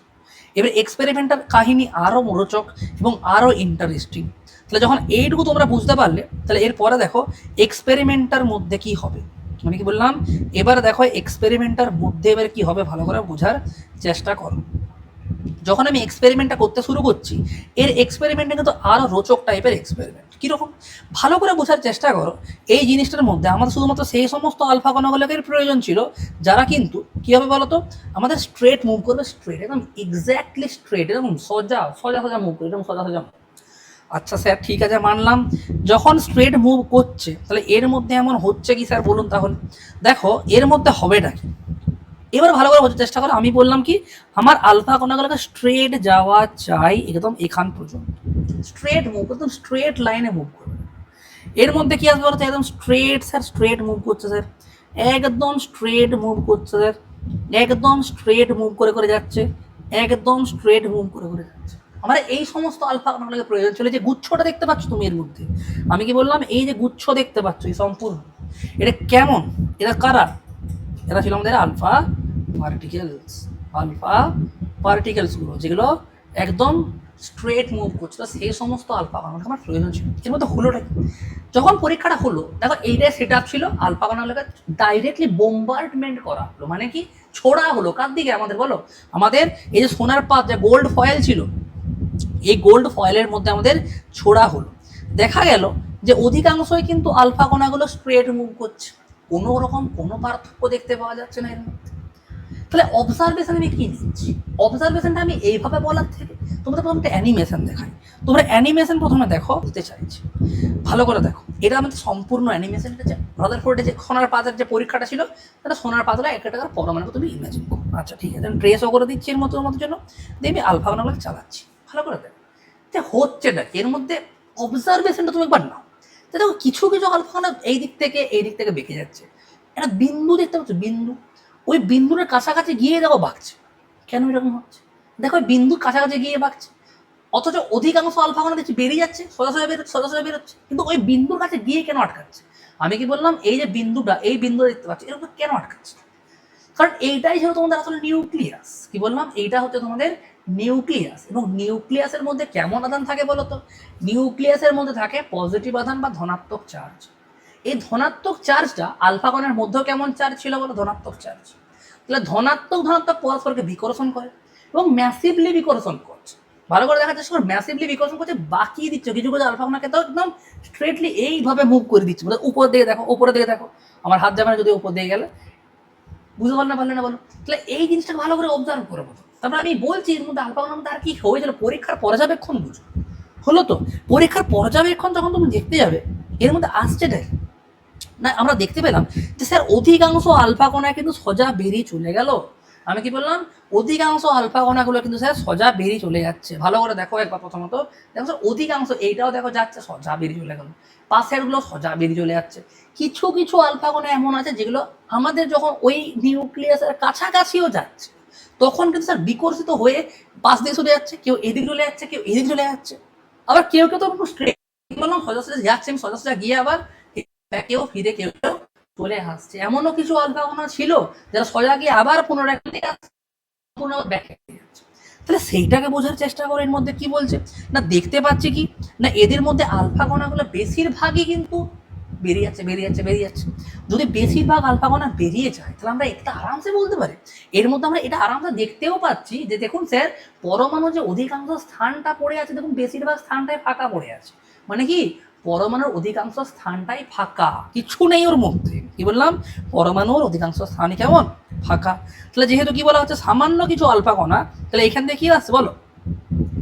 এবার এক্সপেরিমেন্টাল কাহিনী আরও রোচক এবং আরও ইন্টারেস্টিং। তাহলে যখন এইটুকু তোমরা বুঝতে পারলে, তাহলে এরপরে দেখো এক্সপেরিমেন্টার মধ্যে কি হবে। আমি কি বললাম? এবার দেখো এক্সপেরিমেন্টার মধ্যে এবার কি হবে, ভালো করে বোঝার চেষ্টা করো। যখন আমি এক্সপেরিমেন্টটা করতে শুরু করছি, এর এক্সপেরিমেন্টটা কিন্তু আরও রোচক টাইপের এক্সপেরিমেন্ট। কীরকম? ভালো করে বোঝার চেষ্টা করো। এই জিনিসটার মধ্যে আমাদের শুধুমাত্র সেই সমস্ত আলফা কণাগুলোকে প্রয়োজন ছিল যারা কিন্তু কী হবে বলো তো, আমাদের স্ট্রেট মুভ করবে, স্ট্রেট একদম এক্স্যাক্টলি স্ট্রেট, এরকম সোজা সোজা সোজা মুভ করবে, এরকম সোজা সোজা। আচ্ছা স্যার ঠিক আছে মানলাম, যখন স্ট্রেট মুভ করছে তাহলে এর মধ্যে এমন হচ্ছে কি স্যার বলুন তাহলে? দেখো এর মধ্যে হবেটা কি, এবার ভালো করে বোঝার চেষ্টা করো। আমি বললাম কি, আমার আলফা কণাগুলোকে স্ট্রেট যাওয়া চাই একদম এখান পর্যন্ত, স্ট্রেট মুভ, একদম স্ট্রেট লাইনে মুভ করবে। এর মধ্যে কি আসবে বলতো? একদম স্ট্রেট স্যার, স্ট্রেট মুভ করছে স্যার, একদম স্ট্রেট মুভ করছে স্যার, একদম স্ট্রেট মুভ করে করে যাচ্ছে, একদম স্ট্রেট মুভ করে করে যাচ্ছে। আমার এই সমস্ত আলফা কণাগুলোকে প্রয়োজন ছিল। যে গুচ্ছটা দেখতে পাচ্ছ তুমি এর মধ্যে, আমি কি বললাম? এই যে গুচ্ছ দেখতে পাচ্ছ এই সম্পূর্ণ, এটা কেমন? এরা কারা? এরা ছিল আমাদের আলফা পার্টিকেলস। আলফা পার্টিকেলসগুলো যেগুলো একদম স্ট্রেট মুভ করছিল, সেই সমস্ত আলফা কণাগুলো আমার প্রয়োজন ছিল। এর মধ্যে হলোটা কি? যখন পরীক্ষাটা হলো, দেখো এইটাই সেট আপ ছিল, আলফা কণাগুলোকে ডাইরেক্টলি বোম্বার্ডমেন্ট করা হলো, মানে কি ছোড়া হলো কার দিকে আমাদের বলো? আমাদের এই যে সোনার পাত, যে গোল্ড ফয়েল ছিল, এই গোল্ড ফয়েলের মধ্যে আমাদের ছোড়া হলো। দেখা গেল যে অধিকাংশই কিন্তু আলফা কণাগুলো স্ট্রেট মুভ করছে, কোনো রকম কোনো পার্থক্য দেখতে পাওয়া যাচ্ছে না এর মধ্যে। তাহলে অবজারভেশন আমি কি নিচ্ছি? অবজারভেশনটা আমি এইভাবে বলার থেকে তোমরা প্রথমে একটা অ্যানিমেশন দেখাই। তোমরা অ্যানিমেশন প্রথমে দেখো, বুঝতে চাইছি ভালো করে দেখো। এটা আমাদের সম্পূর্ণ অ্যানিমেশনটা, যে রাদারফোর্ডে যে সোনার পাতের যে পরীক্ষাটা ছিল, তাহলে সোনার পাতলা একটা টাকার পরমাণু তুমি ইমাজিন করো। আচ্ছা ঠিক আছে, আমি ড্রেসও করে দিচ্ছি এর মতো মতো জন্য, দিয়ে আমি আলফা কণাগুলো চালাচ্ছি। ভালো করে দেখো যে হচ্ছেটা এর মধ্যে, অবজারভেশনটা তুমি একবার নাও। দেখো কিছু কিছু আলফা কণা এই দিক থেকে বেঁকে যাচ্ছে। একটা বিন্দু দেখতে পাচ্ছ, বিন্দু, ওই বিন্দুর কাছাকাছি গিয়ে দেখো বাঁকছে। কেন এরকম হচ্ছে? দেখো ওই বিন্দুর কাছাকাছি গিয়ে বাঁকছে, অথচ অধিকাংশ আলফা কণা দেখছি বেরিয়ে যাচ্ছে, সোজা সোজা বেরোচ্ছে, কিন্তু ওই বিন্দুর কাছে গিয়ে কেন আটকাচ্ছে? আমি কি বললাম? এই যে বিন্দুটা, এই বিন্দু দেখতে পাচ্ছি, এরকম কেন আটকাচ্ছে? কারণ এইটাই ছিল তোমাদের আসলে নিউক্লিয়াস। কি বললাম? এইটা হচ্ছে তোমাদের নিউক্লিয়াস। এবং নিউক্লিয়াসের মধ্যে কেমন আধান থাকে বলো তো? নিউক্লিয়াসের মধ্যে থাকে পজিটিভ আধান বা ধনাত্মক চার্জ। এই ধনাত্মক চার্জটা আলফা কণার মধ্যেও কেমন চার্জ ছিল বলো? ধনাত্মক চার্জ। তাহলে ধনাত্মক ধনাত্মক পরস্পরকে বিকর্ষণ করে এবং ম্যাসিভলি বিকর্ষণ করছে। ভালো করে দেখা যাচ্ছে, ম্যাসিভলি বিকর্ষণ করছে, বাকি দিচ্ছে কিছু কিছু আলফা কণাকে তো একদম স্ট্রেটলি এইভাবে মুভ করে দিচ্ছে। মানে উপর দিকে দেখো, উপরে দিকে দেখো, আমার হাত যাবে না যদি উপর দিয়ে গেলে, বুঝতে পারলে না বলো? তাহলে এই জিনিসটাকে ভালো করে অবজার্ভ করবো। তারপরে আমি বলছি এর মধ্যে আলফা কণার মধ্যে আর কি হয়েছিল, পরীক্ষার পর্যবেক্ষণ বুঝো। হলো তো পরীক্ষার পর্যবেক্ষণ যখন তুমি দেখতে যাবে, এর মধ্যে আসছে না, আমরা দেখতে পেলাম যে স্যার অধিকাংশ আলফা কণা কিন্তু সোজা বেরিয়ে চলে গেল। আমি কি বললাম? অধিকাংশ আলফা কণাগুলো কিন্তু স্যার সোজা বেরিয়ে চলে যাচ্ছে। ভালো করে দেখো একবার, প্রথমত দেখো স্যার অধিকাংশ, এইটাও দেখো যাচ্ছে সোজা বেরিয়ে চলে গেল, পাশেরগুলো সোজা বেরিয়ে চলে যাচ্ছে। কিছু কিছু আলফা কণা এমন আছে যেগুলো আমাদের যখন ওই নিউক্লিয়াসের কাছাকাছিও যাচ্ছে, তখন কিন্তু স্যার বিকর্ষিত হয়ে পাশ দিয়ে চলে যাচ্ছে, কেউ এদিকে চলে যাচ্ছে, কেউ এদিকে চলে যাচ্ছে, আবার কেউ কেউ তো একটু স্ট্রেট বললাম সোজা সোজা যাচ্ছে, আমি সোজা সোজা গিয়ে আবার কেউ ফিরে কেউ কেউ চলে আসছে। এমনও কিছু আলফা কণা ছিল যারা সোজা গিয়ে আবার পুনরায় ব্যাক যাচ্ছে। তাহলে সেইটাকে বোঝার চেষ্টা করো এর মধ্যে কি বলছে না, দেখতে পাচ্ছি কি না এদের মধ্যে আলফা কণাগুলো বেশিরভাগই কিন্তু বেরিয়ে যাচ্ছে বেরিয়ে যাচ্ছে বেরিয়ে যাচ্ছে। যদি বেশিরভাগ আলফা কণা বেরিয়ে যায় তাহলে আমরা এটা আরামসে বলতে পারি, এর মধ্যে আমরা এটা আরামসে দেখতেও পাচ্ছি যে দেখুন স্যার পরমাণু যে অধিকাংশ স্থানটা পড়ে আছে, দেখুন বেশিরভাগ স্থানটাই ফাঁকা পড়ে আছে, মানে কি পরমাণুর অধিকাংশ স্থানটাই ফাঁকা, কিছু নেই ওর মধ্যে। কি বললাম, পরমাণুর অধিকাংশ স্থানই কেমন ফাঁকা। তাহলে যেহেতু কি বলা হচ্ছে সামান্য কিছু আলফা কণা, তাহলে এখান থেকে কি আসছে বলো,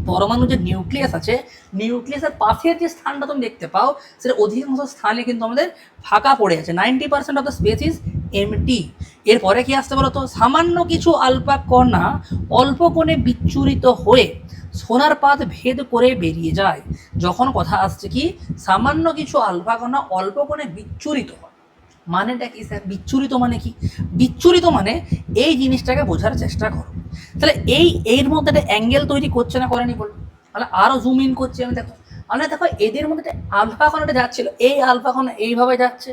পরমাণু যে নিউক্লিয়াস আছে, নিউক্লিয়াসের পাশের যে স্থানটা তুমি দেখতে পাও সেটা অধিকাংশ স্থানে কিন্তু আমাদের ফাঁকা পড়ে আছে, 90% of the space is empty. এরপরে কি আসতে বলো তো, সামান্য কিছু আলফা কণা অল্প কোণে বিচ্ছুরিত হয়ে সোনার পাত ভেদ করে বেরিয়ে যায়। যখন কথা আসছে কি সামান্য কিছু আলফা কণা অল্প কোণে বিচ্ছুরিত হয়, মানেটা কি স্যার, বিচ্ছুরিত মানে কি, বিচ্ছুরিত মানে এই জিনিসটাকে বোঝার চেষ্টা করো। তাহলে এর মধ্যে একটা অ্যাঙ্গেল তৈরি করছে না করেনি বলুন, তাহলে আরো জুম ইন করছি আমি, দেখো আমরা দেখো এদের মধ্যে একটা আলফা কণাটা যাচ্ছিল, এই আলফা কণা এইভাবে যাচ্ছে,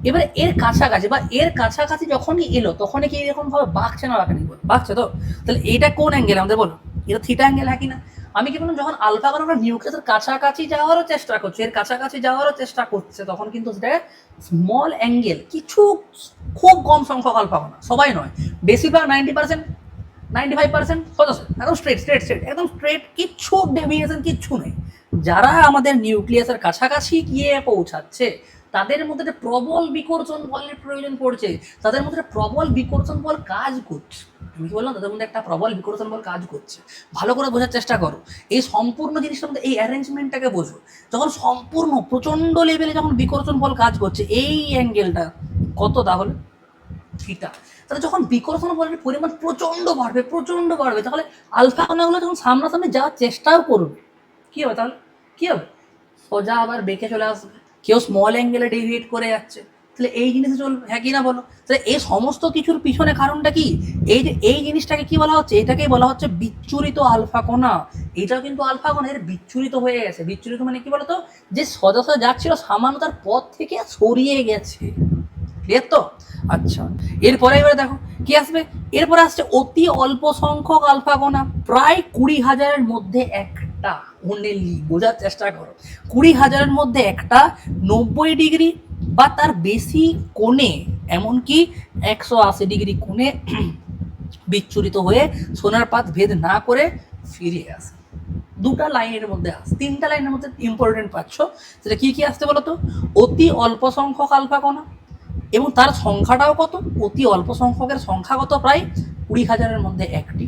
এবারে এর কাছাকাছি বা এর কাছাকাছি যখনই এলো তখনই কি এরকম ভাবে বাঁকছে না বাঁকেনি বল, বাঁকছে তো। তাহলে এইটা কোন অ্যাঙ্গেল আমাদের বলো, এটা থিটা অ্যাঙ্গেল হ্যাঁ কি না। আমি কি বললাম, যখন আলফা কণাটা নিউক্লিয়াসের কাছাকাছি যাওয়ারও চেষ্টা করছে, এর কাছাকাছি যাওয়ারও চেষ্টা করছে, তখন কিন্তু সেটা স্মল অ্যাঙ্গেল, কিছু খুব কম সংখ্যক আলফা কণা, সবাই নয়, বেশিরভাগ 90%, 95% সোজা একদম স্ট্রেট স্ট্রেট স্ট্রেট একদম স্ট্রেট, কিচ্ছু ডেভিয়েশন কিচ্ছু নেই। যারা আমাদের নিউক্লিয়াসের কাছাকাছি গিয়ে পৌঁছাচ্ছে তাদের মধ্যে একটা প্রবল বিকর্ষণ বলের প্রয়োজন পড়ছে, তাদের মধ্যে একটা প্রবল বিকর্ষণ বল কাজ করছে। আমি কি বললাম, তাদের মধ্যে একটা প্রবল বিকর্ষণ বল কাজ করছে। ভালো করে বোঝার চেষ্টা করো এই সম্পূর্ণ জিনিসটার মধ্যে, এই অ্যারেঞ্জমেন্টটাকে বোঝো। যখন সম্পূর্ণ প্রচন্ড লেভেলে যখন বিকর্ষণ বল কাজ করছে, এই অ্যাঙ্গেলটা কত তাহলে থিটা। তাহলে যখন বিকর্ষণ বলের পরিমাণ প্রচন্ড বাড়বে তাহলে আলফা কণাগুলো যখন সামনাসামনি যাওয়ার চেষ্টাও করবে, কি হবে তাহলে, কি হবে, সোজা আবার বেঁকে চলে আসবে, কেউ স্মল অ্যাঙ্গেলে ডেভিয়েট করে যাচ্ছে, তাহলে এই জিনিসে চলবে হ্যাঁ কি না বলো। তাহলে এই সমস্ত কিছুর পিছনে কারণটা কি, এই যে এই জিনিসটাকে কি বলা হচ্ছে, এটাকেই বলা হচ্ছে বিচ্ছুরিত আলফা কণা। এটাও কিন্তু আলফা কণা, এর বিচ্ছুরিত হয়ে গেছে। বিচ্ছুরিত মানে কি বলতো, যে সোজা সোজা যাচ্ছিল সামান্য তার পথ থেকে সরিয়ে গেছে, ক্লিয়ার তো। আচ্ছা এরপরে এবারে দেখো কি আসবে, এরপরে আসছে অতি অল্প সংখ্যক আলফা কণা, প্রায় 20,000-এর মধ্যে একটা, অনলি বোঝার চেষ্টা করো, 20,000-এর মধ্যে একটা 90 ডিগ্রি বা তার বেশি কোণে, এমনকি 180 ডিগ্রি কোণে বিচ্ছুরিত হয়ে সোনার পাত ভেদ না করে ফিরে আসে। দুটা লাইনের মধ্যে আসে, তিনটা লাইনের মধ্যে ইম্পর্টেন্ট পাচ্ছ, সেটা কি কি আসতে বলো তো, অতি অল্প সংখ্যক আলফা কণা, এবং তার সংখ্যাটাও কত, অতি অল্প সংখ্যকের সংখ্যা কত, প্রায় 20,000-এর মধ্যে একটি।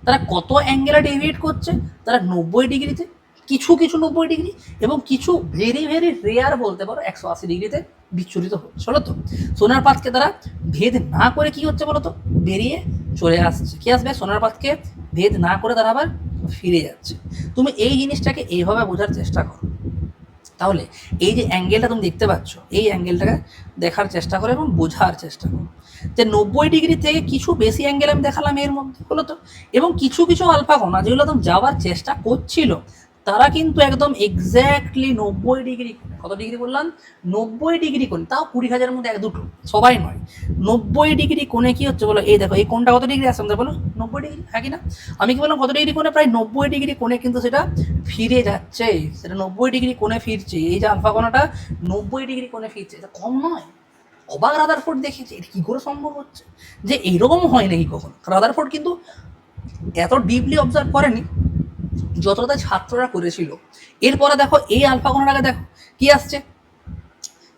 তারা কত অ্যাঙ্গেলে ডেভিয়েট করছে, তারা 90 ডিগ্রিতে, কিছু কিছু 90 ডিগ্রি, এবং কিছু ভেরি ভেরি রেয়ার বলতে পারো 180 ডিগ্রিতে বিচ্ছুরিত হচ্ছে, হলো তো। সোনার পাতকে তারা ভেদ না করে কি হচ্ছে বলো তো, বেরিয়ে চলে আসছে, কি আসবে, সোনার পাতকে ভেদ না করে তারা আবার ফিরে যাচ্ছে। তুমি এই জিনিসটাকে এইভাবে বোঝার চেষ্টা করো। তাহলে এই যে অ্যাঙ্গেলটা তুমি দেখতে পাচ্ছ, এই অ্যাঙ্গেলটাকে দেখার চেষ্টা করো এবং বোঝার চেষ্টা করো যে 90 ডিগ্রি থেকে কিছু বেশি অ্যাঙ্গেল আমি দেখালাম এর মধ্যে, হলো তো। এবং কিছু কিছু আলফা কণা যেগুলো তুমি যাওয়ার চেষ্টা করছিল তারা কিন্তু একদম এক্স্যাক্টলি 90 ডিগ্রি, কত ডিগ্রি বললাম, 90 ডিগ্রি কোণ, তাও 20,000-এর মধ্যে এক দুটো, সবাই নয়, 90 ডিগ্রি কোণে কি হচ্ছে বলো, এই দেখো এই কোণটা কত ডিগ্রি আছে আমাদের বলো, 90 ডিগ্রি হ্যাঁ কি না। আমি কি বললাম কত ডিগ্রি কোণে, প্রায় 90 ডিগ্রি কোণে কিন্তু সেটা ফিরে যাচ্ছে, সেটা 90 ডিগ্রি কোণে ফিরছে, এই যে আলফা কণাটা 90 ডিগ্রি কোণে ফিরছে, এটা কম নয়। অবাক রাদারফোর্ড দেখেছে, এটা কি করে সম্ভব হচ্ছে যে এইরকম হয় নাকি কখনো। রাদারফোর্ড কিন্তু এত ডিপলি অবজার্ভ করেনি যতটা ছাত্ররা করেছিল। এরপরে দেখো এই আলফা কণাটাকে দেখো কি আসছে,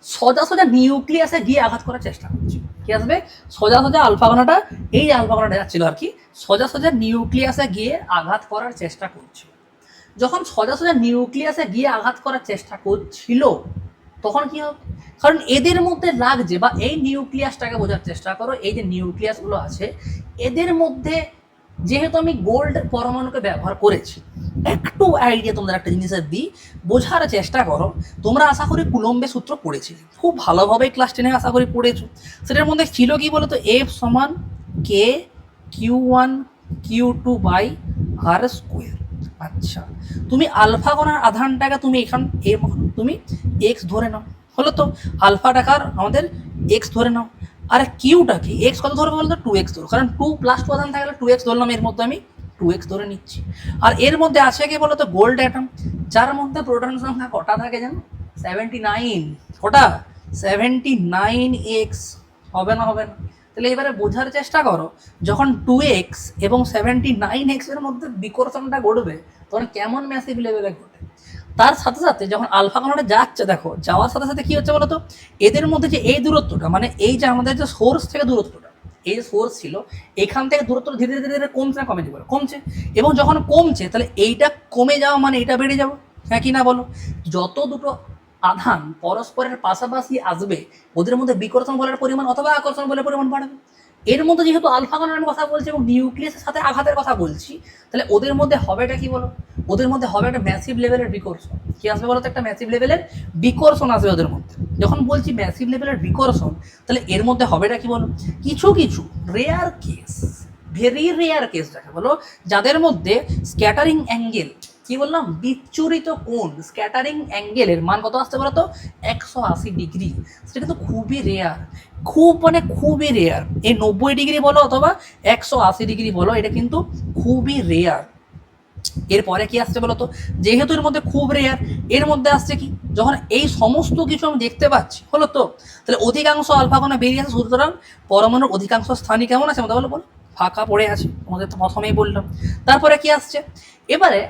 সোজা সোজা নিউক্লিয়াসে গিয়ে আঘাত করার চেষ্টা করছে, কি আসবে, সোজা সোজা আলফা কণাটা, এই যে আলফা কণাটা যাচ্ছিল আর কি, সোজা সোজা নিউক্লিয়াসে গিয়ে আঘাত করার চেষ্টা করছিল। যখন সোজা সোজা নিউক্লিয়াসে গিয়ে আঘাত করার চেষ্টা করছিল তখন কি হবে, কারণ এদের মধ্যে লাগছে, বা এই নিউক্লিয়াসটাকে বোঝার চেষ্টা করো, এই যে নিউক্লিয়াসগুলো আছে এদের মধ্যে যেহেতু আমি গোল্ড পরমাণুকে ব্যবহার করেছি, একটু আইডিয়া তোমাদের একটা জিনিসের দিই, বোঝার চেষ্টা করো। তোমরা আশা করি কুলম্বে সূত্র পড়েছিলে, খুব ভালোভাবে ক্লাস 10-এ আশা করি পড়েছো। সেটার মধ্যে ছিল কি বলতো, এফ সমান কে Q1 Q2/r²। আচ্ছা, তুমি আলফা কণার আধানটাকে তুমি তুমি এক্স ধরে নাও, হলো তো। আলফা টাকার আমাদের এক্স ধরে নাও, আর কিউটা কি এক্স কত ধরবো বলতো 2x ধরো, কারণ 2+2 আধান থাকলে 2x ধরলাম, এর মধ্যে আমি 2x ধরে নিচ্ছি। আর এর মধ্যে আছে কি বলতো গোল্ড অ্যাটম, যার মধ্যে প্রোটন সংখ্যা কটা থাকে জানো? 79। কটা? 79x। হবে না? হবে না। তাহলে এবারে বোঝার চেষ্টা করো, যখন 2x এবং 79x এর মধ্যে বিকর্ষণটা ঘটবে তখন কেমন ম্যাসিভ লেভেলে ঘটে। তার সাথে সাথে যখন আলফা কণাটা যাচ্ছে, দেখো যাওয়ার সাথে সাথে কি হচ্ছে বলতো, এদের মধ্যে যে এই দূরত্বটা, মানে এই যে আমাদের যে সোর্স থেকে দূরত্বটা, এই যে সোর্স ছিল এখান থেকে দূরত্বটা ধীরে ধীরে ধীরে কমছে না কমে যাবে? কমছে। এবং যখন কমছে তাহলে এইটা কমে যাওয়া মানে এটা বেড়ে যাবে, হ্যাঁ কি না বলো? যত দুটো আধান পরস্পরের পাশাপাশি আসবে ওদের মধ্যে বিকর্ষণ বলের পরিমাণ অথবা আকর্ষণ বলের পরিমাণ বাড়বে। এর মধ্যে যেহেতু আলফা কণার কথা বলছি এবং নিউক্লিয়াসের সাথে আঘাতের কথা বলছি, তাহলে ওদের মধ্যে হবেটা কি বলো? ওদের মধ্যে হবে একটা ম্যাসিভ লেভেলের বিকর্ষণ। কি আসবে বলো তো? একটা ম্যাসিভ লেভেলের বিকর্ষণ আসবে ওদের মধ্যে। যখন বলছি ম্যাসিভ লেভেলের বিকর্ষণ, তাহলে এর মধ্যে হবেটা কি বলো? কিছু কিছু rare case, very rare case যাকে বলো, যাদের মধ্যে স্ক্যাটারিং অ্যাঙ্গেল, কি বললাম, বিচ্ছুরিত কোণ, স্ক্যাটারিং অ্যাঙ্গেলের মান কত আসতে বলো তো? 180 ডিগ্রি। সেটা কিন্তু খুবই রেয়ার, খুব মানে খুবই রেয়ার। এই 90 ডিগ্রি বলো অথবা 180 ডিগ্রি বলো, এটা কিন্তু খুবই রেয়ার। এরপরে কি আসছে বলতো? যেহেতু এর মধ্যে খুব রেয়ার, এর মধ্যে আসছে কি, যখন এই সমস্ত কিছু আমি দেখতে পাচ্ছি, হলো তো, তাহলে অধিকাংশ আলফা কণা বেরিয়ে আসে, সুতরাং পরমাণুর অধিকাংশ স্থানই কেমন আছে আমাদের বলো? ফাঁকা পড়ে আছে। তোমাদের তো প্রথমেই বললাম। তারপরে কি আসছে এবারে,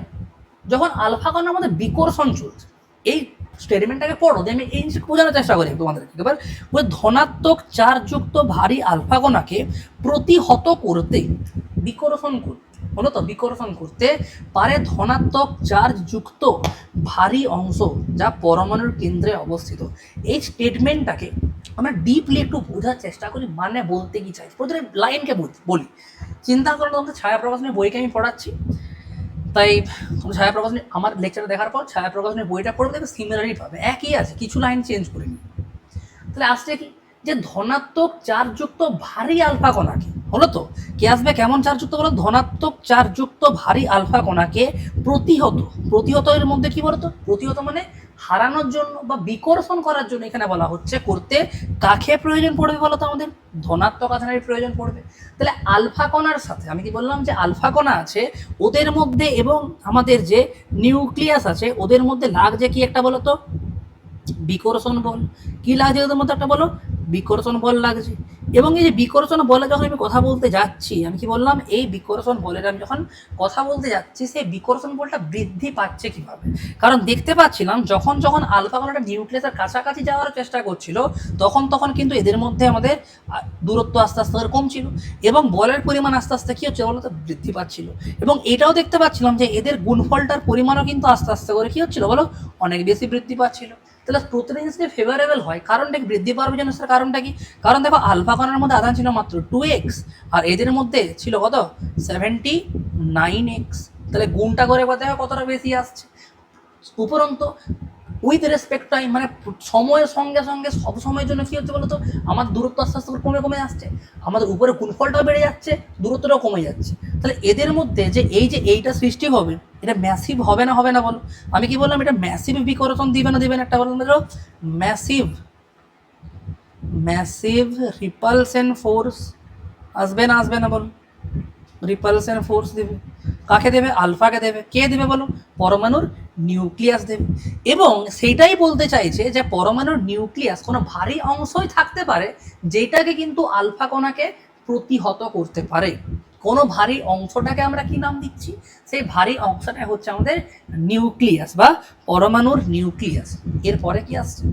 যখন আলফা কণার মধ্যে বিকর্ষণ চলছে, এই স্টেটমেন্টটাকে পড়ো, আমি এই জিনিসটা বোঝানোর চেষ্টা করি তোমাদেরকে। এবার ধনাত্মক চার্জযুক্ত ভারী আলফা কণাকে প্রতিহত করতে, বিকর্ষণ করতে, হলো তো, বিকর্ষণ করতে পারে ধনাত্মক চার্জযুক্ত ভারী অংশ যা পরমাণুর কেন্দ্রে অবস্থিত। এই স্টেটমেন্টটাকে আমরা ডিপলি একটু বোঝার চেষ্টা করি, মানে বলতে কি চাই প্রতিটা লাইনকে বলি। চিন্তা করো, তোমাদের ছায়া প্রকাশনের বইকে আমি পড়াচ্ছি, তাই ছায়া প্রকাশনী আমার লেকচারটা দেখার পর ছায়া প্রকাশনের বইটা পড়বে, দেখবে সিমিলারই পাবে, একই আছে, কিছু লাইন চেঞ্জ করিনি। তাহলে আসছে কি, যে ধনাত্মক চার্জযুক্ত ভারী আলফা কণাকে, হলো তো, কে আসবে কেমন চার্জযুক্ত বলো? ধনাত্মক চার্জযুক্ত ভারী আলফা কণাকে প্রতিহত, প্রতিহত এর মধ্যে কি বলতো? প্রতিহত মানে হারানোর জন্য বা বিকর্ষণ করার জন্য এখানে বলা হচ্ছে, করতে কাকে প্রয়োজন পড়বে বলো তো? আমাদের ধনাত্মক আধানের প্রয়োজন পড়বে। তাহলে আলফা কণার সাথে আমি কি বললাম, যে আলফা কণা আছে ওদের মধ্যে এবং আমাদের যে নিউক্লিয়াস আছে ওদের মধ্যে লাগছে কি একটা বলো তো? বিকর্ষণ বল। কি লাগছে ওদের মধ্যে একটা বলো? বিকর্ষণ বল লাগছে। এবং এই যে বিকর্ষণ বলে যখন আমি কথা বলতে যাচ্ছি, আমি কি বললাম, এই বিকর্ষণ বলের আমি যখন কথা বলতে যাচ্ছি, সেই বিকর্ষণ বলটা বৃদ্ধি পাচ্ছে কিভাবে? কারণ দেখতে পাচ্ছিলাম যখন যখন আলফা কণাটা নিউক্লিয়াসের কাছাকাছি যাওয়ার চেষ্টা করছিল, তখন তখন কিন্তু এদের মধ্যে আমাদের দূরত্ব আস্তে আস্তে করে কমছিল এবং বলের পরিমাণ আস্তে আস্তে কি হচ্ছে বলতো? বৃদ্ধি পাচ্ছিল। এবং এটাও দেখতে পাচ্ছিলাম যে এদের গুণফলটার পরিমাণও কিন্তু আস্তে আস্তে করে কি হচ্ছিল বলো? অনেক বেশি বৃদ্ধি পাচ্ছিল। তাহলে প্রতিটা জিনিস যদি ফেভারেবল হয়, কারণটা বৃদ্ধি পাওয়ার জন্য স্যার কারণটা কি? কারণ দেখো আলফা কণার মধ্যে আধান ছিল মাত্র 2x, আর এদের মধ্যে ছিল কত? 79x। তাহলে গুণটা করে দেখো কতটা বেশি আসছে। উপরন্ত উইথ রেসপেক্ট টাইম, মানে সময়ের সঙ্গে সঙ্গে সব সময়ের জন্য কি হচ্ছে বলতো? আমার দূরত্ব আস্তে আস্তে কমে কমে আসছে, আমাদের উপরে গুণফলটাও বেড়ে যাচ্ছে, দূরত্বটাও কমে যাচ্ছে। তাহলে এদের মধ্যে যে এইটা সৃষ্টি হবে, এটা ম্যাসিভ হবে না? হবে না বলো? আমি কি বললাম, এটা ম্যাসিভ বিকর্ষণ দিবে না? দিবে না? একটা বললাম ম্যাসিভ, ম্যাসিভ রিপালশন ফোর্স আসবে না? আসবে না বলো? রিপালশন ফোর্স দেবে। কাকে দেবে? আলফাকে দেবে। কে দেবে বলো? পরমাণুর নিউক্লিয়াস দেবে। এবং সেইটাই বলতে চাইছে যে পরমাণুর নিউক্লিয়াস কোনো ভারী অংশই থাকতে পারে যেটাকে কিন্তু আলফা কণাকে প্রতিহত করতে পারে। কোনো ভারী অংশটাকে আমরা কি নাম দিচ্ছি? সেই ভারী অংশটা হচ্ছে আমাদের নিউক্লিয়াস বা পরমাণুর নিউক্লিয়াস। এরপরে কি আসছে?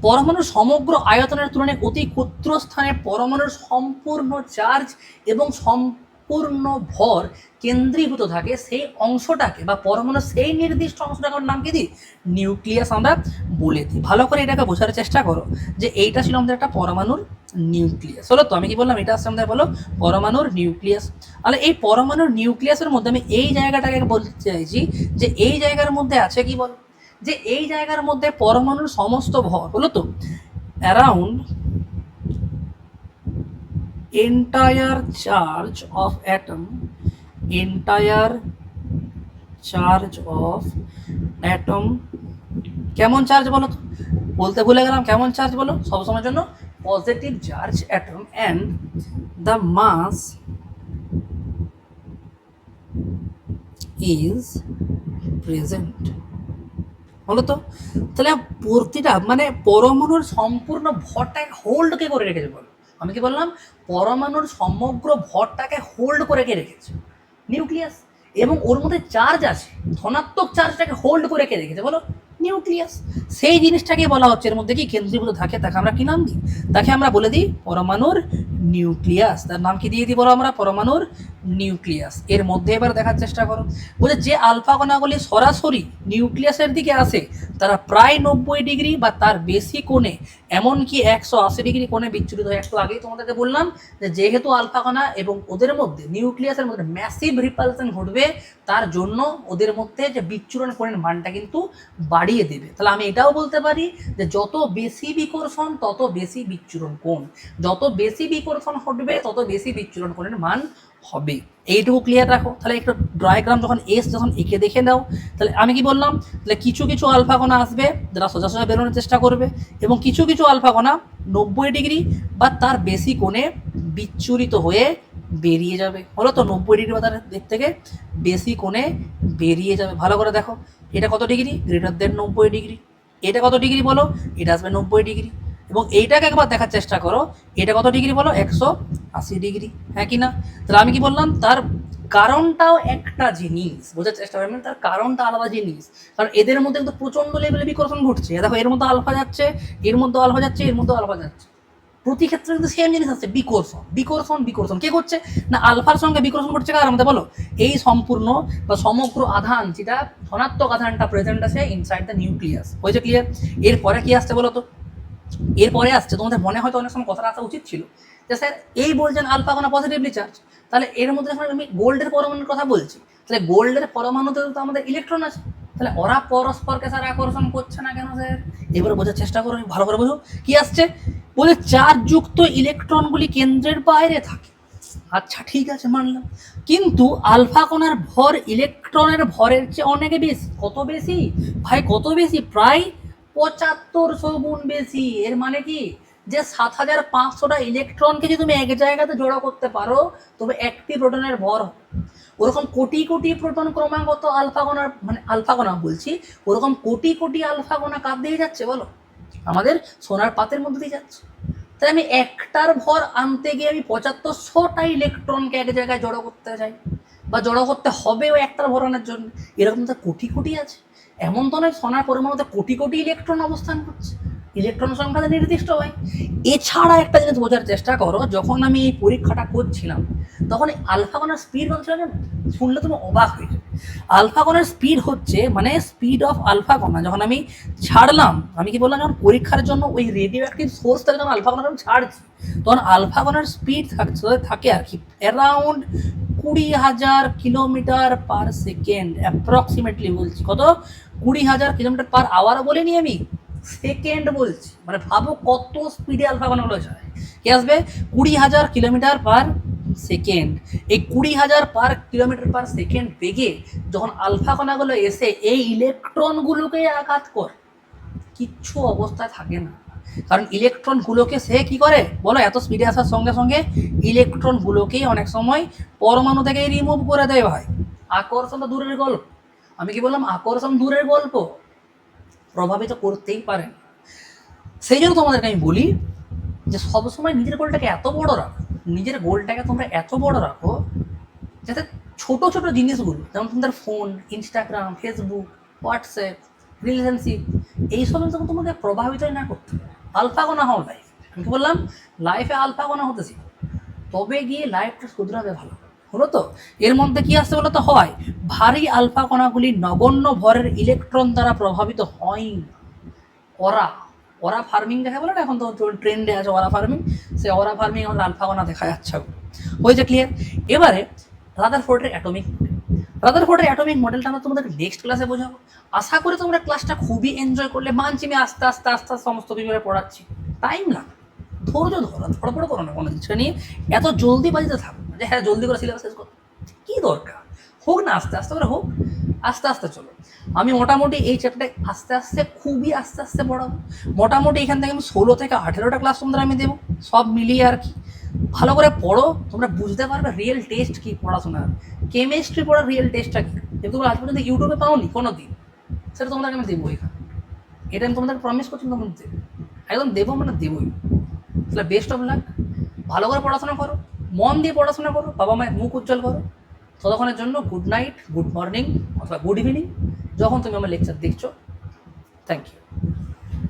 পরমাণুর সমগ্র আয়তনের তুলনায় অতি ক্ষুদ্র স্থানে পরমাণুর সম্পূর্ণ চার্জ এবং সম্পূর্ণ ভর কেন্দ্রীভূত থাকে, সেই অংশটাকে বা পরমাণুর সেই নির্দিষ্ট অংশটাকে নাম কি দিই? নিউক্লিয়াস আমরা বলে দিই। ভালো করে এটাকে বোঝার চেষ্টা করো যে এইটা ছিল আমাদের একটা পরমাণুর নিউক্লিয়াস। হলো তো, আমি কি বললাম, এটা আসছে আমাদের বলো পরমাণুর নিউক্লিয়াস। তাহলে এই পরমাণুর নিউক্লিয়াসের মধ্যে আমি এই জায়গাটাকে বলতে চাইছি যে এই জায়গার মধ্যে আছে কি বল, যে এই জায়গার মধ্যে পরমাণুর সমস্ত ভর, হলো তো, around entire charge of atom, entire charge of atom কেমন চার্জ বলো তো, বলতে ভুলে গেলাম, কেমন চার্জ বলো সবসময়ের জন্য, positive charge atom, and the mass is present. বলো তো, তাহলে প্রতিটা মানে পরমাণুর সম্পূর্ণ ভরটাকে হোল্ড কে করে রেখেছে বলো, আমি কি বললাম, পরমাণুর সমগ্র ভরটাকে হোল্ড করে কে রেখেছে, নিউক্লিয়াস। এবং ওর মধ্যে চার্জ আছে, ধনাত্মক চার্জটাকে হোল্ড করে কে রেখেছে বলো, নিউক্লিয়াস। সেই জিনিসটাকে বলা হচ্ছে এর মধ্যে কি কেন্দ্রীভূত থাকে, তাকে আমরা কি নাম দিই, তাকে আমরা বলে দিই পরমাণুর নিউক্লিয়াস। তার নাম কি দিয়ে দিই বলো আমরা, পরমাণুর নিউক্লিয়াস। এর মধ্যে এবার দেখার চেষ্টা করো, বলে যে আলফা কণাগুলি সরাসরি নিউক্লিয়াসের দিকে আসে তারা প্রায় 90 ডিগ্রি বা তার বেশি কোণে, এমনকি 180 ডিগ্রি কোণে বিচ্ছুরিত হয়। একটু আগেই তোমাদেরকে বললাম যে যেহেতু আলফা কণা এবং ওদের মধ্যে নিউক্লিয়াসের মধ্যে ম্যাসিভ রিপালশন ঘটবে, তার জন্য ওদের মধ্যে যে বিচ্ছুরণ কোণের মানটা কিন্তু বাড়িয়ে দেবে। তাহলে আমি এটাও বলতে পারি যে যত বেশি বিকর্ষণ তত বেশি বিচ্ছুরণ কোণ, যত বেশি বিকর্ষণ ঘটবে তত বেশি বিচ্ছুরণ কোণের মান হবে। এইটুকু ক্লিয়ার রাখো। তাহলে একটা ডায়াগ্রাম যখন যখন এঁকে দেখে নাও, তাহলে আমি কি বললাম, তাহলে কিছু কিছু আলফা কণা আসবে যারা সোজা সোজা বেরোনোর চেষ্টা করবে, এবং কিছু কিছু আলফা কণা 90 ডিগ্রি বা তার বেশি কোণে বিচ্ছুরিত হয়ে বেরিয়ে যাবে। হলো তো, 90 ডিগ্রি বা তার দিক থেকে বেশি কোণে বেরিয়ে যাবে। ভালো করে দেখো, এটা কত ডিগ্রি, গ্রেটার দেন 90 ডিগ্রি। এটা কত ডিগ্রি বলো, এটা আসবে 90 ডিগ্রি। এবং এইটাকে একবার দেখার চেষ্টা করো, এটা কত ডিগ্রি বলো, 180 ডিগ্রি, হ্যাঁ কি না। তাহলে আমি কি বললাম, তার কারণটাও একটা জিনিস, বোঝার চেষ্টা করবেন, তার কারণটা আলাদা জিনিস। কারণ এদের মধ্যে কিন্তু প্রচন্ড লেভেলে বিকর্ষণ ঘটছে। দেখো এর মধ্যে আলফা যাচ্ছে, এর মধ্যে আলফা যাচ্ছে, এর মধ্যে আলফা যাচ্ছে, প্রতি ক্ষেত্রে কিন্তু সেম জিনিস আছে, বিকর্ষণ বিকর্ষণ বিকর্ষণ। কে করছে না, আলফার সঙ্গে বিকর্ষণ করছে কার মধ্যে বলো, এই সম্পূর্ণ বা সমগ্র আধান যেটা ধনাত্মক আধানটা প্রেজেন্ট আছে ইনসাইড দ্য নিউক্লিয়াস। হয়েছে ক্লিয়ার। এরপরে কি আসছে বলো তো, এরপরে আসছে, তোমাদের মনে হয়তো অনেক সময় কথাটা আসা উচিত ছিল যে স্যার এই বলছেন আলফা কণা পজিটিভলি চার্জ, তাহলে এর মধ্যে যখন আমি গোল্ডের পরমাণুর কথা বলছি, তাহলে গোল্ডের পরমাণুতে তো আমাদের ইলেকট্রন আছে, তাহলে ওরা পরস্পরকে স্যার আকর্ষণ করছে না কেন স্যার, এবারে বোঝার চেষ্টা করো, ভালো করে বোঝো কি আসছে। বলে চার্জযুক্ত ইলেকট্রনগুলি কেন্দ্রের বাইরে থাকে। আচ্ছা ঠিক আছে মানলাম, কিন্তু আলফা কণার ভর ইলেকট্রনের ভরের চেয়ে অনেক বেশি। কত বেশি ভাই, কত বেশি, প্রায় 7500 গুণ বেশি। এর মানে কি, যে 7500টা ইলেকট্রনকে যদি তুমি এক জায়গাতে জড়ো করতে পারো তবে একটি প্রোটনের ভর হবে। ওরকম কোটি কোটি প্রোটন ক্রমাগত আলফা কণার, মানে আলফা কণা বলছি, ওরকম কোটি কোটি আলফা কণা কার দিয়ে যাচ্ছে বলো, আমাদের সোনার পাতের মধ্যে দিয়ে যাচ্ছে। তাই আমি একটার ভর আনতে গিয়ে আমি 7500টা ইলেকট্রনকে এক জায়গায় জড়ো করতে চাই, বা জড়ো করতে হবে ওই একটার ভর আনার জন্য। এরকম তো কোটি কোটি আছে, এমন তো নয় সোনার পরমাণুতে কোটি কোটি ইলেকট্রন অবস্থান করছে, ইলেকট্রন সংখ্যা নির্দিষ্ট হয়। এছাড়া একটা জিনিস বোঝার চেষ্টা করো, যখন আমি এই পরীক্ষাটা করছিলাম তখন আলফা কণার স্পিড কত ছিল জানো, শুনলে তুমি অবাক হয়ে যাবে। আলফা কণার স্পিড হচ্ছে, মানে স্পিড অফ আলফা কণা যখন আমি ছাড়লাম, আমি কি বললাম, যখন পরীক্ষার জন্য ওই রেডিও অ্যাক্টিভ সোর্স থেকে যখন আলফা কণা ছাড়ছি, তখন আলফা কণার স্পিড থাকে আর কি around 20,000 kilometre per second, approximately বলছি। কত, 20,000 কিলোমিটার পার আওয়ার বলিনি আমি, সেকেন্ড বলছি। মানে ভাবো কত স্পিডে আলফা কণাগুলো যায়। কি আসবে, 20,000 কিলোমিটার পার সেকেন্ড। এই 20,000 পার কিলোমিটার পার সেকেন্ড বেগে যখন আলফা কণাগুলো এসে এই ইলেকট্রনগুলোকে আঘাত করে, কিচ্ছু অবস্থায় থাকে না। কারণ ইলেকট্রনগুলোকে সে কি করে বলো, এত স্পিডে আসার সঙ্গে সঙ্গে ইলেকট্রনগুলোকেই অনেক সময় পরমাণু থেকে রিমুভ করে দেয় ভাই। আকর্ষণ তো দূরের গল্প, আমি কি বললাম, আকর্ষণ দূরের গল্প, প্রভাবিত করতেই পারে। সেই জন্য তোমাদেরকে আমি বলি যে সবসময় নিজের গোলটাকে এত বড় রাখো, নিজের গোলটাকে তোমরা এত বড় রাখো যাতে ছোট ছোট জিনিসগুলো, যেমন তোমাদের phone, Instagram, Facebook, WhatsApp, relationship, এইসব যখন তোমাকে প্রভাবিতই না করতে। আলফা কণা হও লাইফ, আমি কি বললাম, লাইফে আলফা কণা হতেছি, তবে গিয়ে লাইফটা শুধরাবে ভালো। হলো তো, এর মধ্যে কি আসছে বলো তো, হয় ভারী আলফা কণাগুলি নগণ্য ভরের ইলেকট্রন দ্বারা প্রভাবিত হয় না। ওরা ওরা ফার্মিং দেখা বলে না, এখন তো ট্রেন্ডে আছে ওরা ফার্মিং, সে ওরা ফার্মিং আমাদের আলফা কণা দেখা যাচ্ছে। হয়েছে ক্লিয়ার। এবারে রাদারফোর্ডের অ্যাটমিক মডেল, রাদারফোর্ডের অ্যাটমিক মডেলটা আমরা তোমাদের নেক্সট ক্লাসে বোঝাবো। আশা করি তোমরা ক্লাসটা খুবই এনজয় করলে। মানছি আমি আস্তে আস্তে আস্তে আস্তে সমস্ত বিষয়ে পড়াচ্ছি, টাইম লাগবে, ধৈর্য ধরা, ধড়পড় করো না কোনো কিছু নিয়ে, এত জলদি বাজিতে থাকো যে হ্যাঁ জলদি করে সিলেবাস শেষ করো, কী দরকার, হোক না আস্তে আস্তে করে হোক, আস্তে আস্তে চলো। আমি মোটামুটি এই চ্যাপ্টারটা আস্তে আস্তে খুবই আস্তে আস্তে পড়াবো। মোটামুটি এখান থেকে আমি 16 থেকে 18টা ক্লাস তোমাদের আমি দেবো, সব মিলিয়ে আর কি। ভালো করে পড়ো, তোমরা বুঝতে পারবে রিয়েল টেস্ট কী পড়াশোনার। কেমিস্ট্রি পড়ার রিয়েল টেস্টটা কী, কিন্তু তোমরা আজ পর্যন্ত ইউটিউবে পাওনি কোনো দিন, সেটা তোমাদেরকে আমি দেবো এখানে, এটা আমি তোমাদের প্রমিস করছি, তোমাদের দেবো, একদম দেবো মানে দেবোই। তাহলে বেস্ট অফ লাক, ভালো করে পড়াশোনা করো, মন দিয়ে পড়াশোনা করো, বাবা মায়ের মুখ উজ্জ্বল করো। ততক্ষণের জন্য গুড নাইট, গুড মর্নিং অথবা গুড ইভিনিং, যখন তুমি আমার লেকচার দেখছো। Thank you.